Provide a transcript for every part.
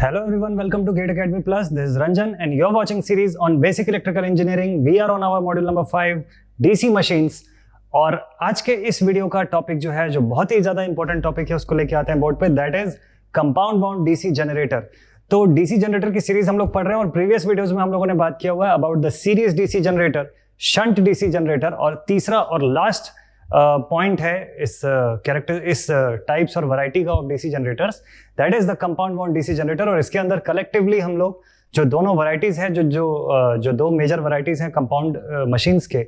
Hello everyone, welcome to Gate Academy Plus. This is Ranjan and you're watching series on Basic Electrical Engineering. We are on our module number 5, DC Machines. और आज के इस video का topic जो है, जो बहुत ही ज़्यादा इंपॉर्टेंट टॉपिक है, उसको लेके आते हैं बोर्ड पे, that is compound wound DC generator. तो डीसी जनरेटर की सीरीज हम लोग पढ़ रहे हैं और प्रीवियस वीडियोस में हम लोगों ने बात किया हुआ है about the series DC generator, shunt DC generator, और तीसरा और लास्ट पॉइंट है इस टाइप्स और वैरायटी का of DC generators, that is the compound wound DC generator. और इसके अंदर कलेक्टिवली हम लोग जो दोनों वैरायटीज हैं, जो दो मेजर वैरायटीज हैं कंपाउंड मशीन्स के,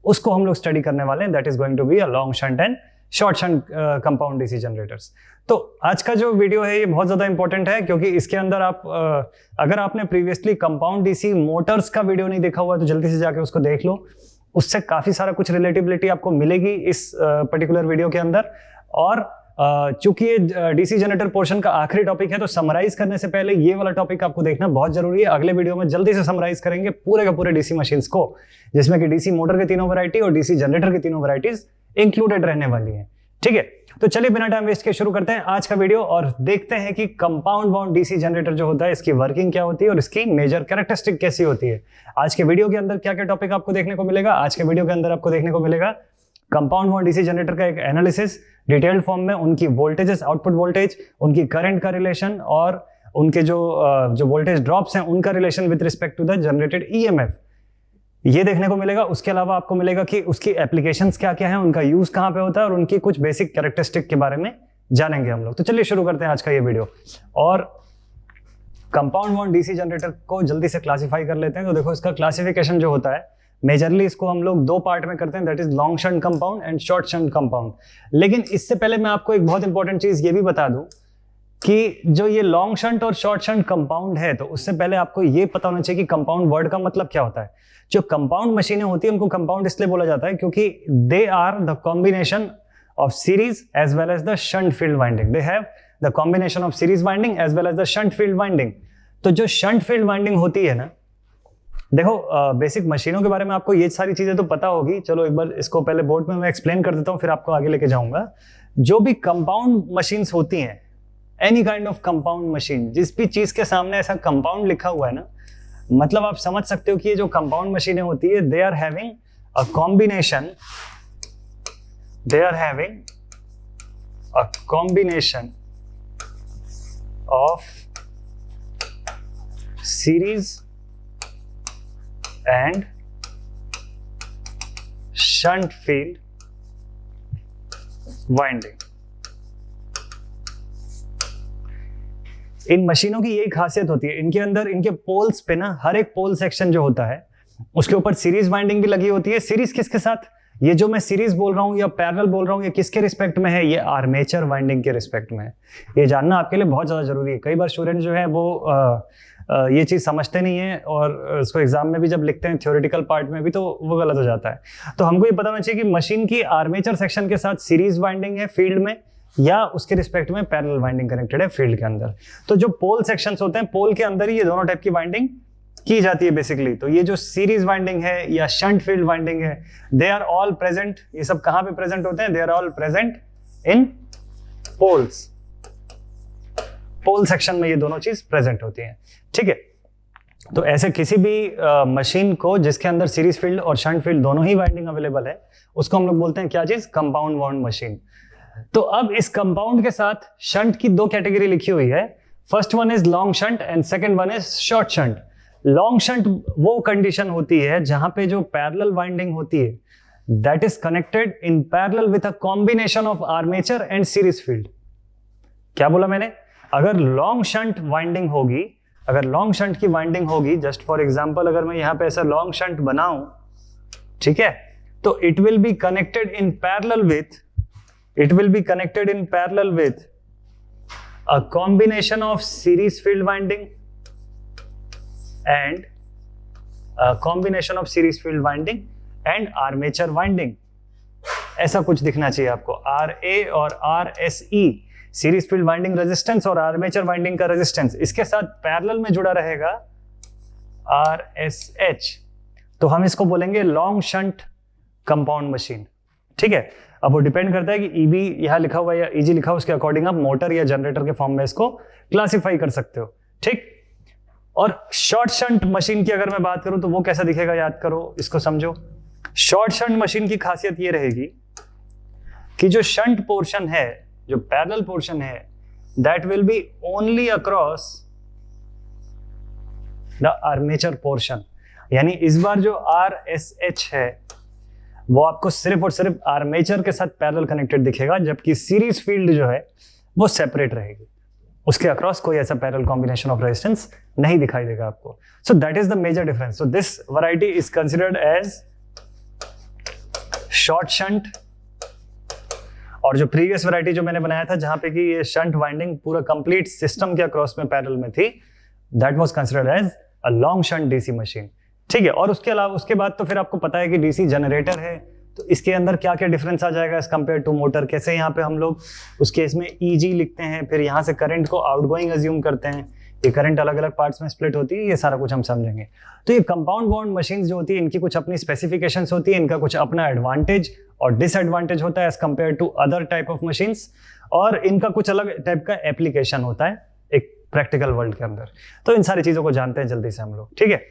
उसको हम लोग स्टडी करने वाले हैं. That is going to be a long shunt and short shunt compound DC generators. तो आज का जो वीडियो है ये बहुत ज़्यादा इंपॉर्टेंट है, क्योंकि इसके अंदर आप अगर आपने प्रीवियसली कंपाउंड डीसी मोटर्स का वीडियो नहीं देखा हुआ तो जल्दी से जाके उसको देख लो. उससे काफ़ी सारा कुछ रिलेटिबिलिटी आपको मिलेगी इस पर्टिकुलर वीडियो के अंदर. और चूंकि ये डीसी जनरेटर पोर्शन का आखिरी टॉपिक है, तो समराइज करने से पहले ये वाला टॉपिक आपको देखना बहुत जरूरी है. अगले वीडियो में जल्दी से समराइज करेंगे पूरे के पूरे डीसी मशीन्स को, जिसमें कि डीसी मोटर के तीनों वैरायटी और डीसी जनरेटर की तीनों वैरायटीज इंक्लूडेड रहने वाली हैं. ठीक है, तो चलिए बिना टाइम वेस्ट के शुरू करते हैं आज का वीडियो और देखते हैं कि कंपाउंड वाउंड डीसी जनरेटर जो होता है, इसकी वर्किंग क्या होती है और इसकी मेजर कैरेक्टरिस्टिक कैसी होती है. आज के वीडियो के अंदर क्या क्या टॉपिक आपको देखने को मिलेगा. आज के वीडियो के अंदर आपको देखने को मिलेगा कंपाउंड वाउंड डीसी जनरेटर का एक एनालिसिस डिटेल्ड फॉर्म में, उनकी वोल्टेजेस, आउटपुट वोल्टेज, उनकी करंट का रिलेशन और उनके जो वोल्टेज ड्रॉप्स हैं उनका relation with respect to the generated EMF, ये देखने को मिलेगा. उसके अलावा आपको मिलेगा कि उसकी एप्लीकेशंस क्या क्या हैं, उनका यूज कहाँ पे होता है और उनकी कुछ बेसिक कैरेक्टरिस्टिक के बारे में जानेंगे हम लोग. तो चलिए शुरू करते हैं आज का ये वीडियो. और कंपाउंड वाउंड डीसी जनरेटर को जल्दी से क्लासिफाई कर लेते हैं. तो देखो, इसका क्लासिफिकेशन जो होता है, मेजरली इसको हम लोग दो पार्ट में करते हैं, that is long shunt compound and short shunt compound. लेकिन इससे पहले मैं आपको एक बहुत इंपॉर्टेंट चीज ये भी बता दूं कि जो ये लॉन्ग शंट और शॉर्ट शंट कंपाउंड है, तो उससे पहले आपको ये पता होना चाहिए कि कंपाउंड वर्ड का मतलब क्या होता है. जो कंपाउंड मशीनें होती है उनको कंपाउंड इसलिए बोला जाता है क्योंकि they are the combination of series as well as the shunt field winding. They have the combination of series winding as well as the shunt field winding. तो जो शंट फील्ड वाइंडिंग होती है ना, देखो बेसिक मशीनों के बारे में आपको ये सारी चीजें तो पता होगी. चलो एक बार इसको पहले बोर्ड में मैं एक्सप्लेन कर देता हूँ, फिर आपको आगे लेके जाऊंगा. जो भी कंपाउंड मशीन्स होती हैं, any kind of compound machine, जिस भी चीज के सामने ऐसा कंपाउंड लिखा हुआ है ना, मतलब आप समझ सकते हो कि ये जो कंपाउंड मशीनें होती है, they are having a combination of series and shunt field winding. इन मशीनों की यही खासियत होती है, इनके अंदर इनके पोल्स पे ना, हर एक पोल सेक्शन जो होता है उसके ऊपर सीरीज वाइंडिंग भी लगी होती है. सीरीज किसके साथ, ये जो मैं सीरीज बोल रहा हूं या पैरेलल बोल रहा हूं, ये किसके रिस्पेक्ट में है, ये आर्मेचर वाइंडिंग के रिस्पेक्ट में है. ये जानना आपके लिए बहुत ज्यादा जरूरी है. कई बार स्टूडेंट जो है वो ये चीज समझते नहीं है और उसको एग्जाम में भी जब लिखते हैं, थ्योरेटिकल पार्ट में भी, तो वो गलत हो जाता है. तो हमको ये पता होना चाहिए कि मशीन की आर्मेचर सेक्शन के साथ सीरीज वाइंडिंग है फील्ड में, या उसके रिस्पेक्ट में पैरेलल वाइंडिंग कनेक्टेड है फील्ड के अंदर. तो जो पोल सेक्शंस होते हैं, पोल के अंदर ही ये दोनों टाइप की वाइंडिंग की जाती है बेसिकली. तो ये जो सीरीज वाइंडिंग है या शंट फील्ड वाइंडिंग है, दे आर ऑल प्रेजेंट. ये सब कहां पे प्रेजेंट होते हैं, they are all present in poles. Pole section में ये दोनों चीज प्रेजेंट होती हैं. ठीक है, तो ऐसे किसी भी मशीन को जिसके अंदर सीरीज फील्ड और शंट फील्ड दोनों ही वाइंडिंग अवेलेबल है, उसको हम लोग बोलते हैं क्या चीज, कंपाउंड वाउंड मशीन. तो अब इस कंपाउंड के साथ शंट की दो कैटेगरी लिखी हुई है. First one is long shunt and second one is short shunt. Long shunt वो कंडीशन होती है जहां पे जो पैरेलल वाइंडिंग होती है, that is connected in parallel with a combination of armature and series field. क्या बोला मैंने, अगर लॉन्ग शंट वाइंडिंग होगी, अगर लॉन्ग शंट की वाइंडिंग होगी, जस्ट फॉर एग्जांपल अगर मैं यहां पे ऐसा लॉन्ग शंट बनाऊं, ठीक है, तो it will be connected in parallel with a combination of series field winding and armature winding. ऐसा कुछ दिखना चाहिए आपको. RA और RSE, series field winding resistance और आर्मेचर वाइंडिंग का रेजिस्टेंस, इसके साथ पैरेलल में जुड़ा रहेगा RSH. तो हम इसको बोलेंगे लॉन्ग शंट कंपाउंड मशीन. ठीक है, अब वो डिपेंड करता है कि ईबी यहाँ लिखा हुआ या ईजी लिखा हुआ, उसके अकॉर्डिंग आप मोटर या जनरेटर के फॉर्म में इसको क्लासिफाई कर सकते हो. ठीक। और शॉर्ट शंट मशीन की अगर मैं बात करूं तो वो कैसा दिखेगा, याद करो, इसको समझो। शॉर्ट शंट मशीन की खासियत ये रहेगी कि जो शंट पोर्शन है, जो पैरेलल पोर्शन है, that will B only across the armature portion. यानी इस बार जो RSH है वो आपको सिर्फ और सिर्फ आर्मेचर के साथ पैरेलल कनेक्टेड दिखेगा, जबकि सीरीज फील्ड जो है वो सेपरेट रहेगी, उसके अक्रॉस कोई ऐसा पैरेलल कॉम्बिनेशन ऑफ रेजिस्टेंस नहीं दिखाई देगा आपको। So that is the major difference. So this variety is considered as short shunt. और जो प्रीवियस वैरायटी जो मैंने बनाया था जहां पे कि ये शंट वाइंडिंग पूरा कंप्लीट सिस्टम के अक्रॉस में पैरेलल में थी, that was considered as a long shunt DC machine. ठीक है। और उसके अलावा उसके बाद तो फिर आपको पता है कि डीसी जनरेटर है, तो इसके अंदर क्या क्या डिफरेंस आ जाएगा एज कंपेयर टू मोटर। कैसे यहाँ पे हम लोग उस केस में ईजी लिखते हैं, फिर यहाँ से करंट को आउटगोइंग अज्यूम करते हैं, ये करंट अलग अलग पार्ट्स में स्प्लिट होती है, ये सारा कुछ हम समझेंगे। तो ये कंपाउंड वाउंड मशीन जो होती है इनकी कुछ अपनी स्पेसिफिकेशंस होती है, इनका कुछ अपना एडवांटेज और डिसएडवांटेज होता है as compare to other type of machines, और इनका कुछ अलग टाइप का एप्लीकेशन होता है एक प्रैक्टिकल वर्ल्ड के अंदर। तो इन सारी चीजों को जानते हैं जल्दी से हम लोग। ठीक है।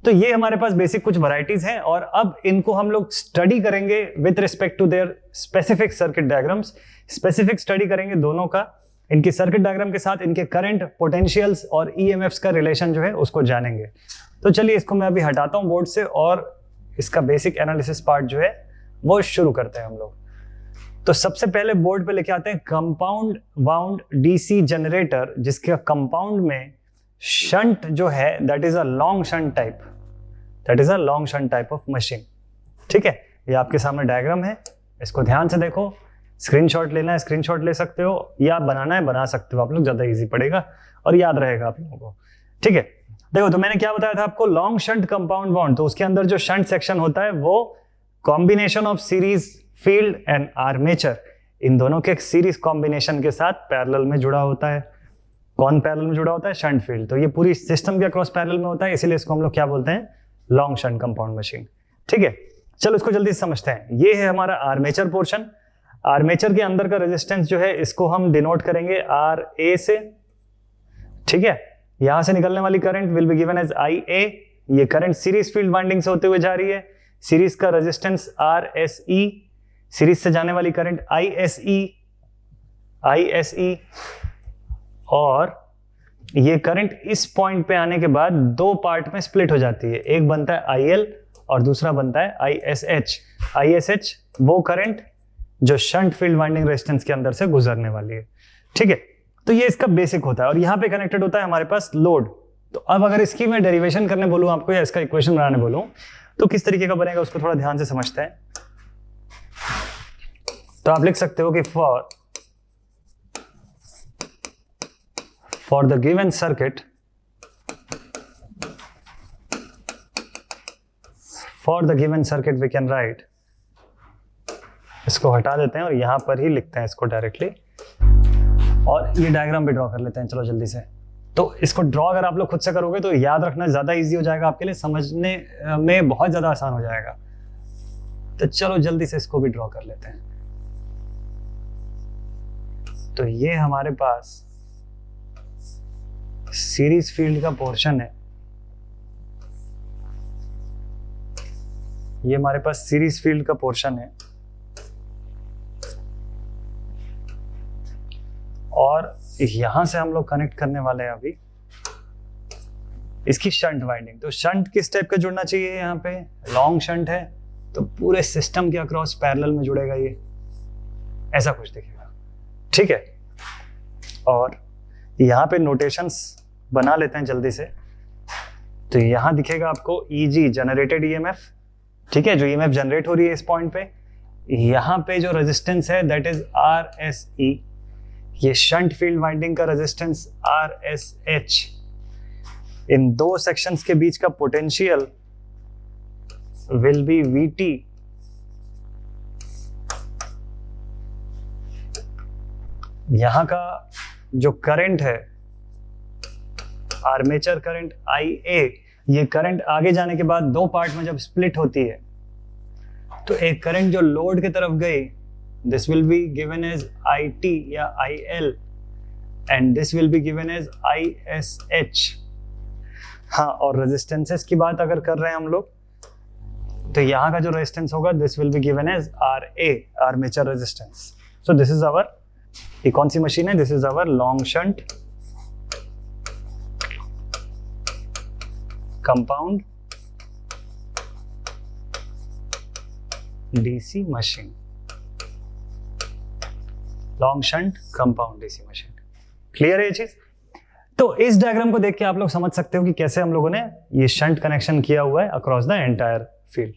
तो ये हमारे पास बेसिक कुछ वैरायटीज हैं और अब इनको हम लोग स्टडी करेंगे with respect to their specific circuit diagrams. Specific study करेंगे दोनों का, इनकी सर्किट डायग्राम के साथ इनके करंट, पोटेंशियल्स और ईएमएफ्स का रिलेशन जो है उसको जानेंगे। तो चलिए इसको मैं अभी हटाता हूं बोर्ड से और इसका बेसिक एनालिसिस पार्ट जो है वो शुरू करते हैं हम लोग। तो सबसे पहले बोर्ड पे लेके आते हैं कंपाउंड वाउंड डीसी जनरेटर, जिसके कंपाउंड में शंट जो है that is a long shunt type, that is a long shunt type of machine. ठीक है। ये आपके सामने डायग्राम है, इसको ध्यान से देखो। स्क्रीनशॉट लेना है स्क्रीनशॉट ले सकते हो, या बनाना है बना सकते हो आप लोग, ज्यादा इजी पड़ेगा और याद रहेगा आप लोगों को। ठीक है। देखो तो मैंने क्या बताया था आपको, लॉन्ग शंट कंपाउंड वाउंड, तो उसके अंदर जो शंट सेक्शन होता है वो combination of series field and armature, इन दोनों के सीरीज कॉम्बिनेशन के साथ पैरेलल में जुड़ा होता है। कौन पैरेलल में जुड़ा होता है? Shunt field. तो ये पूरी सिस्टम के अक्रॉस पैरेलल में होता है, इसीलिए इसको हम लोग क्या बोलते हैं? Long shunt compound machine. ठीक है। चलो इसको जल्दी से समझते हैं। ये है हमारा आर्मेचर पोर्शन। आर्मेचर के अंदर का रेजिस्टेंस जो है इसको हम डिनोट करेंगे RA से। ठीक है। यहां से निकलने वाली current will be given as IA। ये करंट सीरीज फील्ड वाइंडिंग से होते हुए जा रही है। सीरीज का रेजिस्टेंस RSE, सीरीज से जाने वाली करंट ISE, और ये करंट इस पॉइंट पे आने के बाद दो पार्ट में स्प्लिट हो जाती है। एक बनता है IL और दूसरा बनता है ISH। ISH वो करंट जो शंट फील्ड वाइंडिंग रेजिस्टेंस के अंदर से गुजरने वाली है। ठीक है। तो ये इसका बेसिक होता है और यहाँ पे कनेक्टेड होता है हमारे पास लोड। तो अब अगर इसकी मैं डेरिवेशन करने बोलूँ आपको या इसका इक्वेशन बनाने बोलूँ तो किस तरीके का बनेगा उसको थोड़ा ध्यान से समझते हैं। तो आप लिख सकते हो कि for the given circuit, we can write, इसको हटा देते हैं और यहां पर ही लिखते हैं इसको डायरेक्टली, और ये डायग्राम भी ड्रॉ कर लेते हैं। चलो जल्दी से। तो इसको ड्रॉ अगर आप लोग खुद से करोगे तो याद रखना ज्यादा इजी हो जाएगा आपके लिए, समझने में बहुत ज्यादा आसान हो जाएगा। तो चलो जल्दी से इसको भी ड्रॉ कर लेते हैं। तो ये हमारे पास सीरीज फील्ड का पोर्शन है। ये हमारे पास सीरीज फील्ड का पोर्शन है और यहां से हम लोग कनेक्ट करने वाले हैं अभी इसकी शंट वाइंडिंग। तो शंट किस टाइप का जुड़ना चाहिए? यहाँ पे लॉन्ग शंट है तो पूरे सिस्टम के अक्रॉस पैरेलल में जुड़ेगा, ये ऐसा कुछ दिखेगा। ठीक है। और यहाँ पे नोटेशंस बना लेते हैं जल्दी से। तो यहाँ दिखेगा आपको EG, जनरेटेड EMF। ठीक है। जो EMF जनरेट हो रही है इस पॉइंट पे, यहाँ पे जो रेजिस्टेंस है दैट इज RSE। ये शंट फील्ड वाइंडिंग का रेजिस्टेंस RSH। इन दो सेक्शंस के बीच का पोटेंशियल विल बी VT। यहां का जो करंट है आर्मेचर करंट IA, ये करंट आगे जाने के बाद दो पार्ट में जब स्प्लिट होती है तो एक करंट जो लोड की तरफ गई, this will be given as IT या IL, and this will be given as ISH। हाँ, और रेजिस्टेंसेस की बात अगर कर रहे हैं हम लोग, तो यहाँ का जो रेजिस्टेंस होगा this will be given as RA, armature resistance. So this is our, ये कौन सी मशीन है? This is our long shunt compound DC machine, long shunt compound DC machine. Clear है ये चीज? तो इस डायग्राम को देख के आप लोग समझ सकते हो कि कैसे हम लोगों ने ये शंट कनेक्शन किया हुआ है अक्रॉस द एंटायर फील्ड।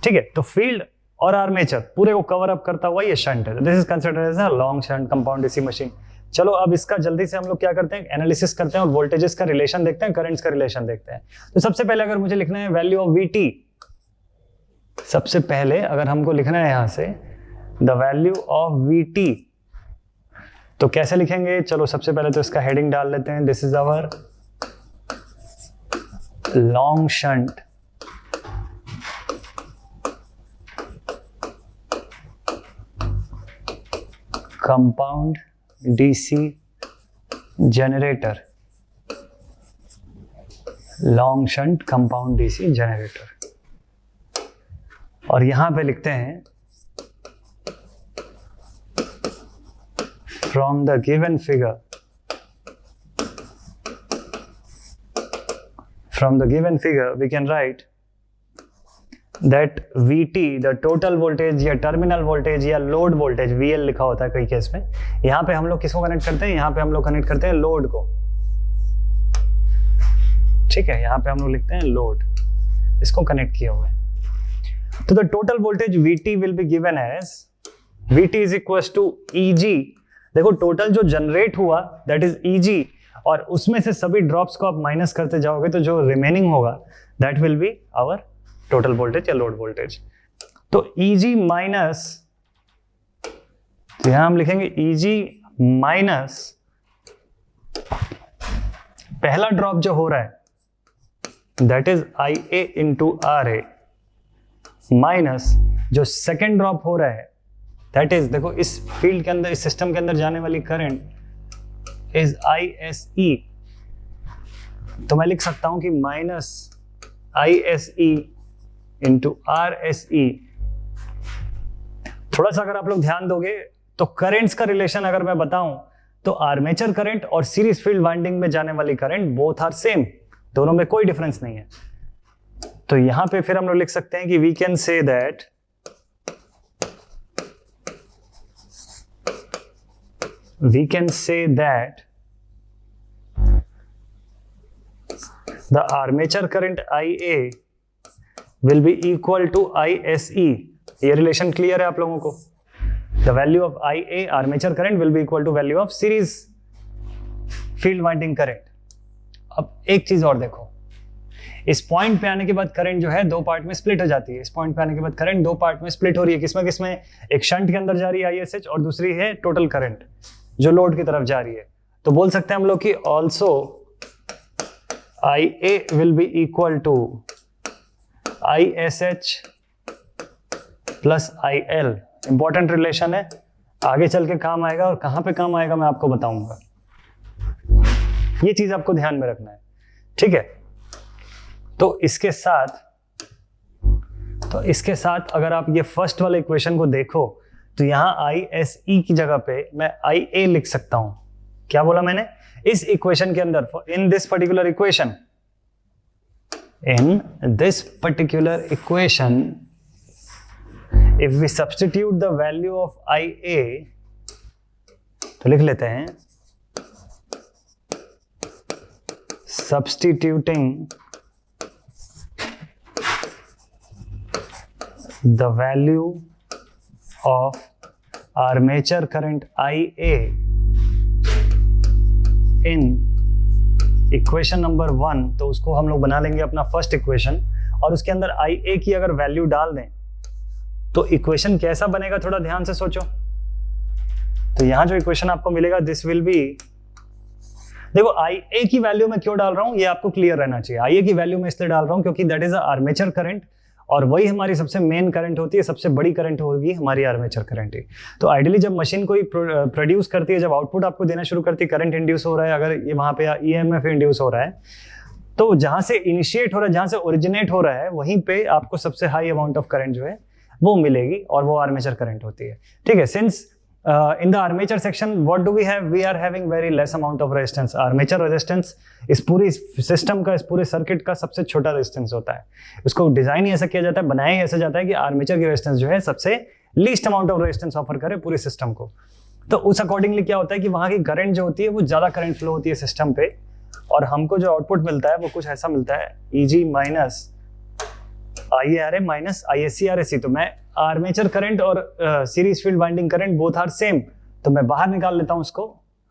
ठीक है, तो फील्ड और आर्मेचर पूरे को कवर अप करता हुआ ये शंट है। This is considered as a long shunt compound DC machine. चलो अब इसका जल्दी से हम लोग क्या करते हैं, एनालिसिस करते हैं और वोल्टेजेस का रिलेशन देखते हैं, करंट्स का रिलेशन देखते हैं। तो सबसे पहले अगर मुझे लिखना है वैल्यू ऑफ VT, सबसे पहले अगर हमको लिखना है यहां से द वैल्यू ऑफ VT, तो कैसे लिखेंगे? चलो सबसे पहले तो इसका हेडिंग डाल लेते हैं, this is our long shunt compound DC generator, long shunt compound DC generator. और यहां पे लिखते हैं from the given figure, from the given figure we can write that VT, the total voltage या terminal voltage या load voltage, VL लिखा होता है कई केस में। यहाँ पे हम लोग किसको कनेक्ट करते हैं? यहाँ पे हम लोग कनेक्ट करते हैं लोड को। ठीक है, यहाँ पे हम लोग लिखते हैं लोड, इसको कनेक्ट किया हुआ है। तो the total voltage VT will be given as VT is equal to EG। देखो टोटल जो जनरेट हुआ दैट इज EG, और उसमें से सभी ड्रॉप्स को आप माइनस करते जाओगे तो जो रिमेनिंग होगा that will be our total voltage या लोड वोल्टेज। तो EG माइनस, तो यहां हम लिखेंगे EG माइनस पहला ड्रॉप जो हो रहा है that is IA into RA, minus जो सेकेंड ड्रॉप हो रहा है दैट इज, देखो इस फील्ड के अंदर, इस सिस्टम के अंदर जाने वाली करंट इज ISE। तो मैं लिख सकता हूं कि माइनस ISE इंटू RSE। थोड़ा सा अगर आप लोग ध्यान दोगे तो करेंट्स का रिलेशन अगर मैं बताऊं तो आर्मेचर करंट और सीरीज फील्ड वाइंडिंग में जाने वाली करंट बोथ आर सेम, दोनों में कोई डिफरेंस नहीं है। तो यहां पे फिर हम लोग लिख सकते हैं कि we can say that the armature current IA will be equal to ISE। ये रिलेशन क्लियर है आप लोगों को? The value of IA armature current will be equal to value of series field winding current। अब एक चीज और देखो, इस पॉइंट पे आने के बाद करंट जो है दो पार्ट में स्प्लिट हो जाती है। इस पॉइंट पे आने के बाद करंट दो पार्ट में स्प्लिट हो रही है। किसमें किसमें? एक शंट के अंदर जा रही है ISH और दूसरी है टोटल करंट जो लोड की तरफ जा रही है। तो बोल सकते हैं हम लोग कि also IA will be equal to ISH plus IL। Important relation है, आगे चल के काम आएगा, और कहां पे काम आएगा मैं आपको बताऊंगा। ये चीज आपको ध्यान में रखना है, ठीक है? तो इसके साथ अगर आप ये फर्स्ट वाले इक्वेशन को देखो तो यहां ISE की जगह पे मैं IA लिख सकता हूं। क्या बोला मैंने? इस इक्वेशन के अंदर, in this particular equation if we substitute the value of IA, तो लिख लेते हैं substituting the value of armature current IA in equation number 1, तो उसको हम लोग बना लेंगे अपना फर्स्ट इक्वेशन, और उसके अंदर IA की अगर वैल्यू डाल दें तो इक्वेशन कैसा बनेगा, थोड़ा ध्यान से सोचो। तो यहां जो इक्वेशन आपको मिलेगा दिस विल बी, देखो IA की वैल्यू मैं क्यों डाल रहा हूं ये आपको क्लियर रहना चाहिए। IA की वैल्यू मैं इसलिए डाल रहा हूं क्योंकि दैट इज आर्मेचर करंट, और वही हमारी सबसे मेन करंट होती है, सबसे बड़ी करंट होगी हमारी आर्मेचर करंट ही। तो आइडियली जब मशीन कोई प्रोड्यूस करती है, जब आउटपुट आपको देना शुरू करती है, करंट इंड्यूस हो रहा है, अगर ये वहाँ पे EMF इंड्यूस हो रहा है, तो जहाँ से इनिशिएट हो रहा है, जहाँ से ओरिजिनेट हो रहा है, वहीं पे आपको सबसे हाई अमाउंट ऑफ करंट जो है वो मिलेगी और वो आर्मेचर करंट होती है। ठीक है, since in the armature section what do we have? We are having very less amount of resistance. Armature resistance इस पूरी सिस्टम का, इस पूरे सर्किट का सबसे छोटा रेजिस्टेंस होता है। उसको डिजाइन ही ऐसा किया जाता है, बनाया ही ऐसा जाता है कि आर्मेचर की रेजिस्टेंस जो है सबसे least amount of resistance offer करे पूरे सिस्टम को। तो उस अकॉर्डिंगली क्या होता है कि वहाँ की करंट जो होती है वो ज़्यादा करंट फ्लो होती है सिस्टम पे, और हमको जो आउटपुट मिलता है वो कुछ ऐसा मिलता है, EG minus IARA minus ISC/RSC। तो मैं आर्मेचर करंट और series field winding current both are same, तो मैं बाहर निकाल लेता हूं इसको,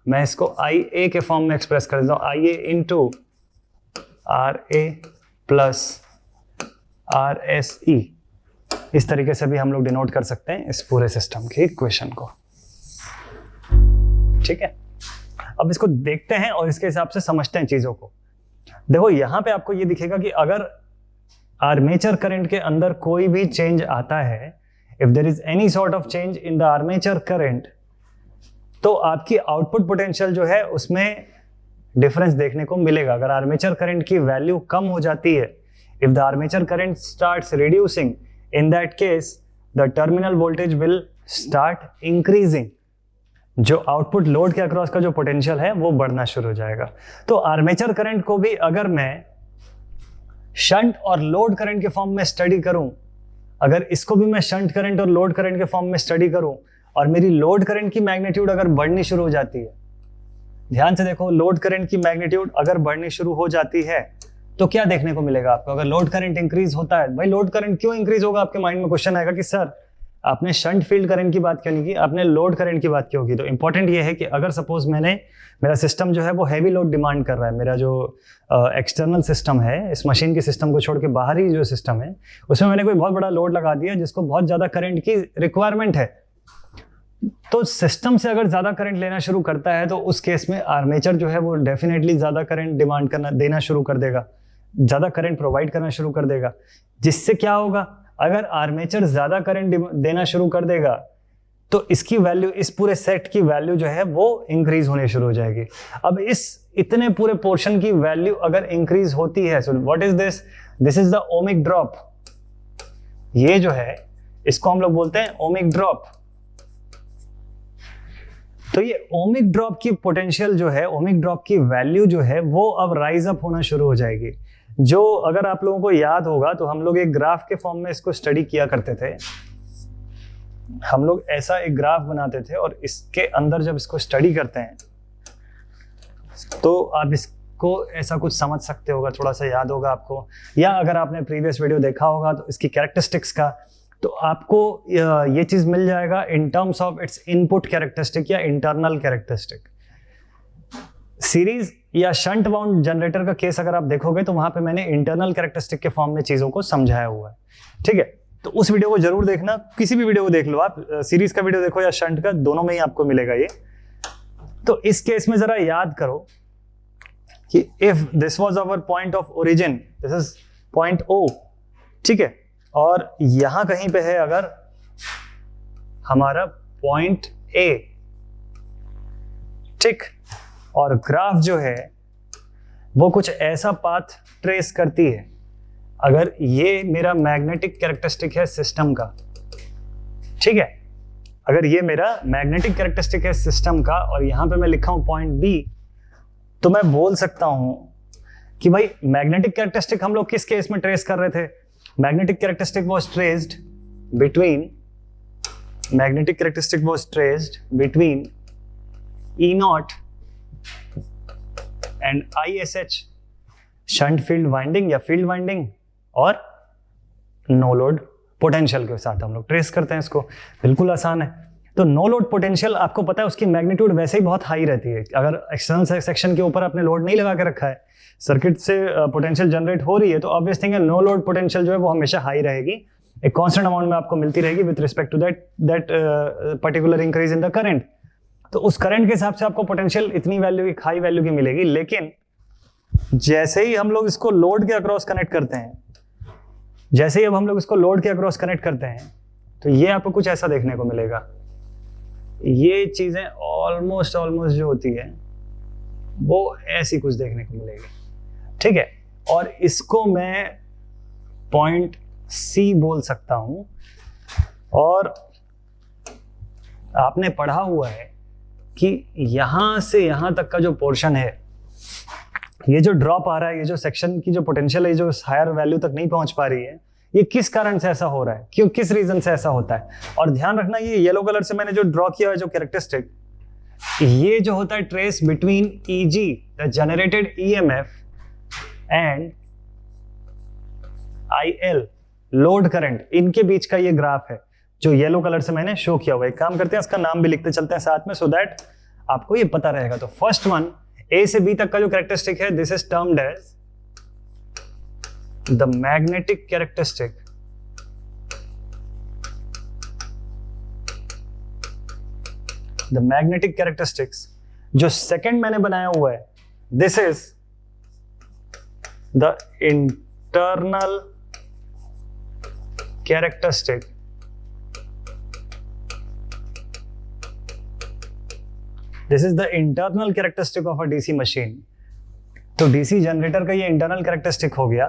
मैं इसको IA के फॉर्म में एक्सप्रेस कर देता हूं, IA into RA plus RSE। इस तरीके से भी हम लोग डिनोट कर सकते हैं इस पूरे सिस्टम की इक्वेशन को। ठीक है, अब इसको देखते हैं और इसके हिसाब से समझते हैं चीजों को। देखो यहां पे आपको ये दिखेगा कि अगर आर्मेचर करंट के अंदर कोई भी चेंज आता है, if there is any sort of change in the armature current, तो आपकी आउटपुट पोटेंशियल जो है उसमें डिफरेंस देखने को मिलेगा। अगर आर्मेचर करंट की वैल्यू कम हो जाती है, if the armature current starts reducing, in that case the terminal voltage will start increasing. जो आउटपुट लोड के अक्रॉस का जो पोटेंशियल है वो बढ़ना शुरू हो जाएगा। तो आर्मेचर करंट को भी अगर मैं शंट और लोड करंट के फॉर्म में स्टडी करूं, अगर इसको भी मैं शंट करंट और लोड करंट के फॉर्म में स्टडी करूं, और मेरी लोड करंट की मैग्नीट्यूड अगर बढ़नी शुरू हो जाती है, ध्यान से देखो, लोड करंट की मैग्नीट्यूड अगर बढ़नी शुरू हो जाती है तो क्या देखने को मिलेगा आपको? अगर लोड करंट इंक्रीज होता है, भाई लोड करंट क्यों इंक्रीज होगा? आपके माइंड में क्वेश्चन आएगा कि सर आपने शंट फील्ड करंट की बात क्यों नहीं की, आपने लोड करंट की बात क्यों की? तो इंपॉर्टेंट ये है कि अगर सपोज मेरा सिस्टम जो है वो हैवी लोड डिमांड कर रहा है, मेरा जो एक्सटर्नल सिस्टम है, इस मशीन के सिस्टम को छोड़ के बाहरी जो सिस्टम है उसमें मैंने कोई बहुत बड़ा लोड लगा दिया जिसको बहुत ज़्यादा करंट की रिक्वायरमेंट है, तो सिस्टम से अगर ज़्यादा करंट लेना शुरू करता है तो उस केस में आर्मेचर जो है वो डेफिनेटली ज़्यादा करंट डिमांड देना शुरू कर देगा, ज़्यादा करंट प्रोवाइड करना शुरू कर देगा। जिससे क्या होगा, अगर आर्मेचर ज़्यादा करंट देना शुरू कर देगा तो इसकी वैल्यू, इस पूरे सेट की वैल्यू जो है वो इंक्रीज होने शुरू हो जाएगी। अब इस इतने पूरे पोर्शन की वैल्यू अगर इंक्रीज होती है, so what is this? This is the ohmic drop. ये जो है इसको हम लोग बोलते हैं ओमिक ड्रॉप। तो ये ओमिक ड्रॉप की पोटेंशियल जो है, ओमिक ड्रॉप की वैल्यू जो है वो अब राइज अप होना शुरू हो जाएगी। जो अगर आप लोगों को याद होगा तो हम लोग एक ग्राफ के फॉर्म में इसको स्टडी किया करते थे। हम लोग ऐसा एक ग्राफ बनाते थे और इसके अंदर जब इसको स्टडी करते हैं तो आप इसको ऐसा कुछ समझ सकते होगा, थोड़ा सा याद होगा आपको, या अगर आपने प्रीवियस वीडियो देखा होगा तो इसकी कैरेक्टरिस्टिक्स का, तो आपको ये चीज मिल जाएगा इन terms of its input characteristic या इंटरनल कैरेक्टरिस्टिक। सीरीज या शंट वाउंड जनरेटर का केस अगर आप देखोगे तो वहां पे मैंने इंटरनल कैरेक्टरिस्टिक के फॉर्म में चीजों को समझाया हुआ है। ठीक है, तो उस वीडियो को जरूर देखना, किसी भी वीडियो को देख लो आप, सीरीज का वीडियो देखो या शंट का, दोनों में ही आपको मिलेगा ये। तो इस केस में जरा याद करो कि if this was our point of origin, this is point O, ठीक है, और यहां कहीं पे है अगर हमारा पॉइंट A, ठीक, और ग्राफ जो है वो कुछ ऐसा पाथ ट्रेस करती है। अगर ये मेरा मैग्नेटिक कैरेक्टरिस्टिक है सिस्टम का, ठीक है, अगर ये मेरा मैग्नेटिक कैरेक्टरिस्टिक है सिस्टम का और यहां पे मैं लिखा हूं पॉइंट B, तो मैं बोल सकता हूं कि भाई मैग्नेटिक कैरेक्टरिस्टिक हम लोग किस केस में ट्रेस कर रहे थे? Magnetic characteristic was traced between E0 and ISH, shunt field winding या फील्ड वाइंडिंग, और नो लोड पोटेंशियल के साथ हम लोग ट्रेस करते हैं इसको। बिल्कुल आसान है। तो नो लोड पोटेंशियल आपको पता है उसकी मैग्नीट्यूड वैसे ही बहुत हाई रहती है। अगर एक्सटर्नल सेक्शन के ऊपर आपने लोड नहीं लगा के रखा है, सर्किट से पोटेंशियल जनरेट हो रही है, तो ऑब्वियस थिंग है नो लोड पोटेंशियल जो है वो हमेशा हाई रहेगी, एक कांस्टेंट अमाउंट में आपको मिलती रहेगी with respect to that particular increase in the current. तो उस करंट के हिसाब से आपको पोटेंशियल इतनी वैल्यू, एक हाई वैल्यू की मिलेगी। लेकिन जैसे ही हम लोग इसको लोड के अक्रॉस कनेक्ट करते हैं, जैसे ही अब हम लोग इसको लोड के अक्रॉस कनेक्ट करते हैं तो ये आपको कुछ ऐसा देखने को मिलेगा। ये चीजें ऑलमोस्ट जो होती है वो ऐसी कुछ देखने को मिलेगी, ठीक है। और इसको मैं पॉइंट C बोल सकता हूं। और आपने पढ़ा हुआ है कि यहां से यहां तक का जो पोर्शन है, ये जो ड्रॉप आ रहा है, ये जो सेक्शन की जो पोटेंशियल है जो हायर वैल्यू तक नहीं पहुंच पा रही है, ये किस कारण से ऐसा हो रहा है, क्यों, किस रीजन से ऐसा होता है। और ध्यान रखना, ये येलो कलर से मैंने जो ड्रॉ किया है जो कैरेक्टरिस्टिक, ये जो होता है trace between EG the generated EMF and IL load current, इनके बीच का ये ग्राफ है जो येलो कलर से मैंने शो किया हुआ है। एक काम करते हैं, इसका नाम भी लिखते चलते हैं साथ में, सो दैट आपको ये पता रहेगा। तो फर्स्ट वन, A से B तक का जो कैरेक्टरिस्टिक है, this is termed as the magnetic characteristic. The magnetic characteristics. जो सेकंड मैंने बनाया हुआ है, this is the internal characteristic. This is the internal characteristic of a DC machine. तो डीसी जनरेटर का ये इंटरनल कैरेक्टरिस्टिक हो गया।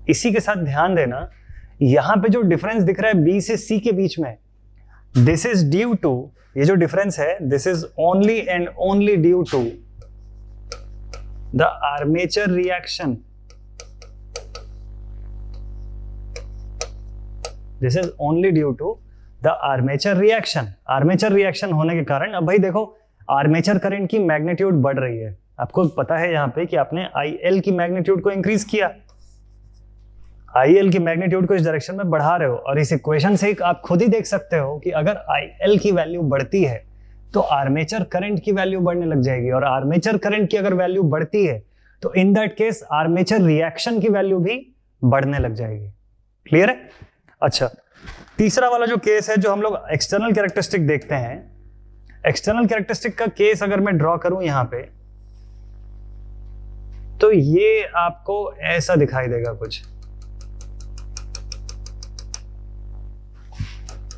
इसी के साथ ध्यान देना, यहां पे जो डिफरेंस दिख रहा है B से C के बीच में, दिस इज ड्यू टू, ये जो डिफरेंस है, this is only and only due to the armature reaction. This is only due to the armature reaction. Armature reaction होने के कारण, अब भाई देखो, आर्मेचर करंट की मैग्नीट्यूड बढ़ रही है। आपको पता है यहां पे कि आपने IL की मैग्नीट्यूड को इंक्रीज किया, IL की मैग्नीट्यूड को इस डायरेक्शन में बढ़ा रहे हो। और इस इक्वेशन से आप खुद ही देख सकते हो कि अगर IL की वैल्यू बढ़ती है तो आर्मेचर करंट की वैल्यू बढ़ने लग जाएगी। और आर्मेचर करंट की अगर वैल्यू बढ़ती है तो in that case armature reaction की वैल्यू भी बढ़ने लग जाएगी। क्लियर है? अच्छा, तीसरा वाला जो केस है, जो हम लोग एक्सटर्नल कैरेक्टरिस्टिक देखते हैं, एक्सटर्नल कैरेक्टरिस्टिक का केस अगर मैं ड्रॉ करूं यहां पे, तो ये आपको ऐसा दिखाई देगा कुछ।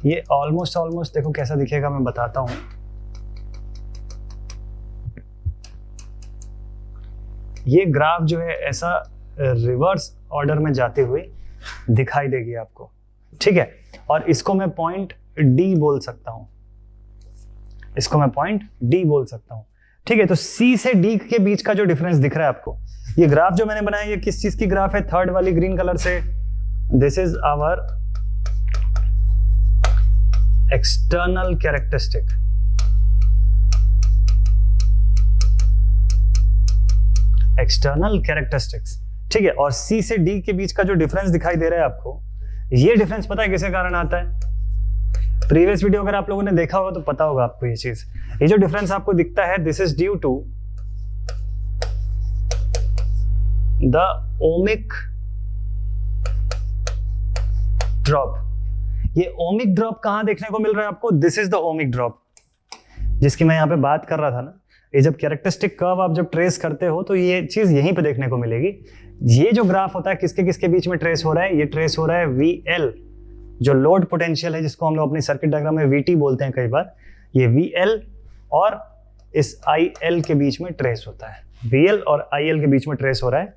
ये ऑलमोस्ट देखो कैसा दिखेगा, मैं बताता हूं। ये ग्राफ जो है ऐसा रिवर्स ऑर्डर में जाते हुए दिखाई देगी आपको, ठीक है। और इसको मैं पॉइंट D बोल सकता हूं, इसको मैं पॉइंट D बोल सकता हूं, ठीक है। तो C से D के बीच का जो डिफरेंस दिख रहा है आपको, ये ग्राफ जो मैंने बनाया, ये किस चीज की ग्राफ है? थर्ड वाली ग्रीन कलर से, this is our external characteristic. External characteristics, ठीक है। और C से D के बीच का जो डिफरेंस दिखाई दे रहा है आपको, ये डिफरेंस पता है किसके कारण आता है? प्रीवियस वीडियो अगर आप लोगों ने देखा होगा तो पता होगा आपको ये चीज। ये जो डिफरेंस आपको दिखता है, this is due to the ohmic drop. ये ओमिक ड्रॉप कहां देखने को मिल रहा है आपको? This is the ohmic drop जिसकी मैं यहां पे बात कर रहा था ना। ये जब कैरेक्टरिस्टिक कर्व आप जब ट्रेस करते हो तो ये चीज यहीं पे देखने को मिलेगी। ये जो ग्राफ होता है किसके किसके बीच में ट्रेस हो रहा है? ये ट्रेस हो रहा है VL, जो लोड पोटेंशियल है, जिसको हम लोग अपनी सर्किट डायग्राम में VT बोलते हैं कई बार। ये VL और इस IL के बीच में ट्रेस होता है। VL और IL के बीच में ट्रेस हो रहा है,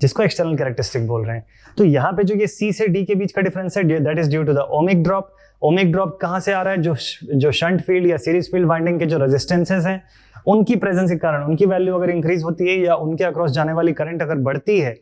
जिसको एक्सटर्नल कैरेक्टरिस्टिक बोल रहे हैं। तो यहाँ पे जो ये C से D के बीच का डिफरेंस है, that is due to the ohmic drop. Ohmic drop कहाँ से आ रहा है? जो शंट फील्ड या सीरीज फील्ड वाइंडिंग के जो रेजिस्टेंसेस हैं, उनकी प्रेजेंस के कारण, उनकी वैल्यू अगर इंक्रीज होती है या उनके अक्रॉस जाने वाली करंट अगर बढ़ती है,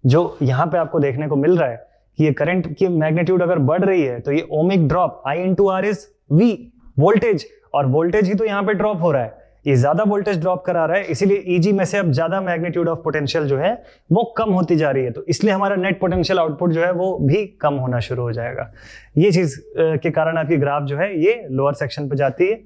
जो यहाँ पे आपको देखने को मिल रहा है कि ये करंट की मैग्नीट्यूड अगर बढ़ रही है, तो ये ohmic drop I into R is V, voltage, और वोल्टेज ही तो यहाँ पे ड्रॉप हो रहा है, ये ज्यादा वोल्टेज ड्रॉप करा रहा है, इसीलिए EG में से अब ज्यादा मैग्नीट्यूड ऑफ पोटेंशियल जो है वो कम होती जा रही है। तो इसलिए हमारा नेट पोटेंशियल आउटपुट जो है वो भी कम होना शुरू हो जाएगा। ये चीज के कारण आपकी ग्राफ जो है ये लोअर सेक्शन पे जाती है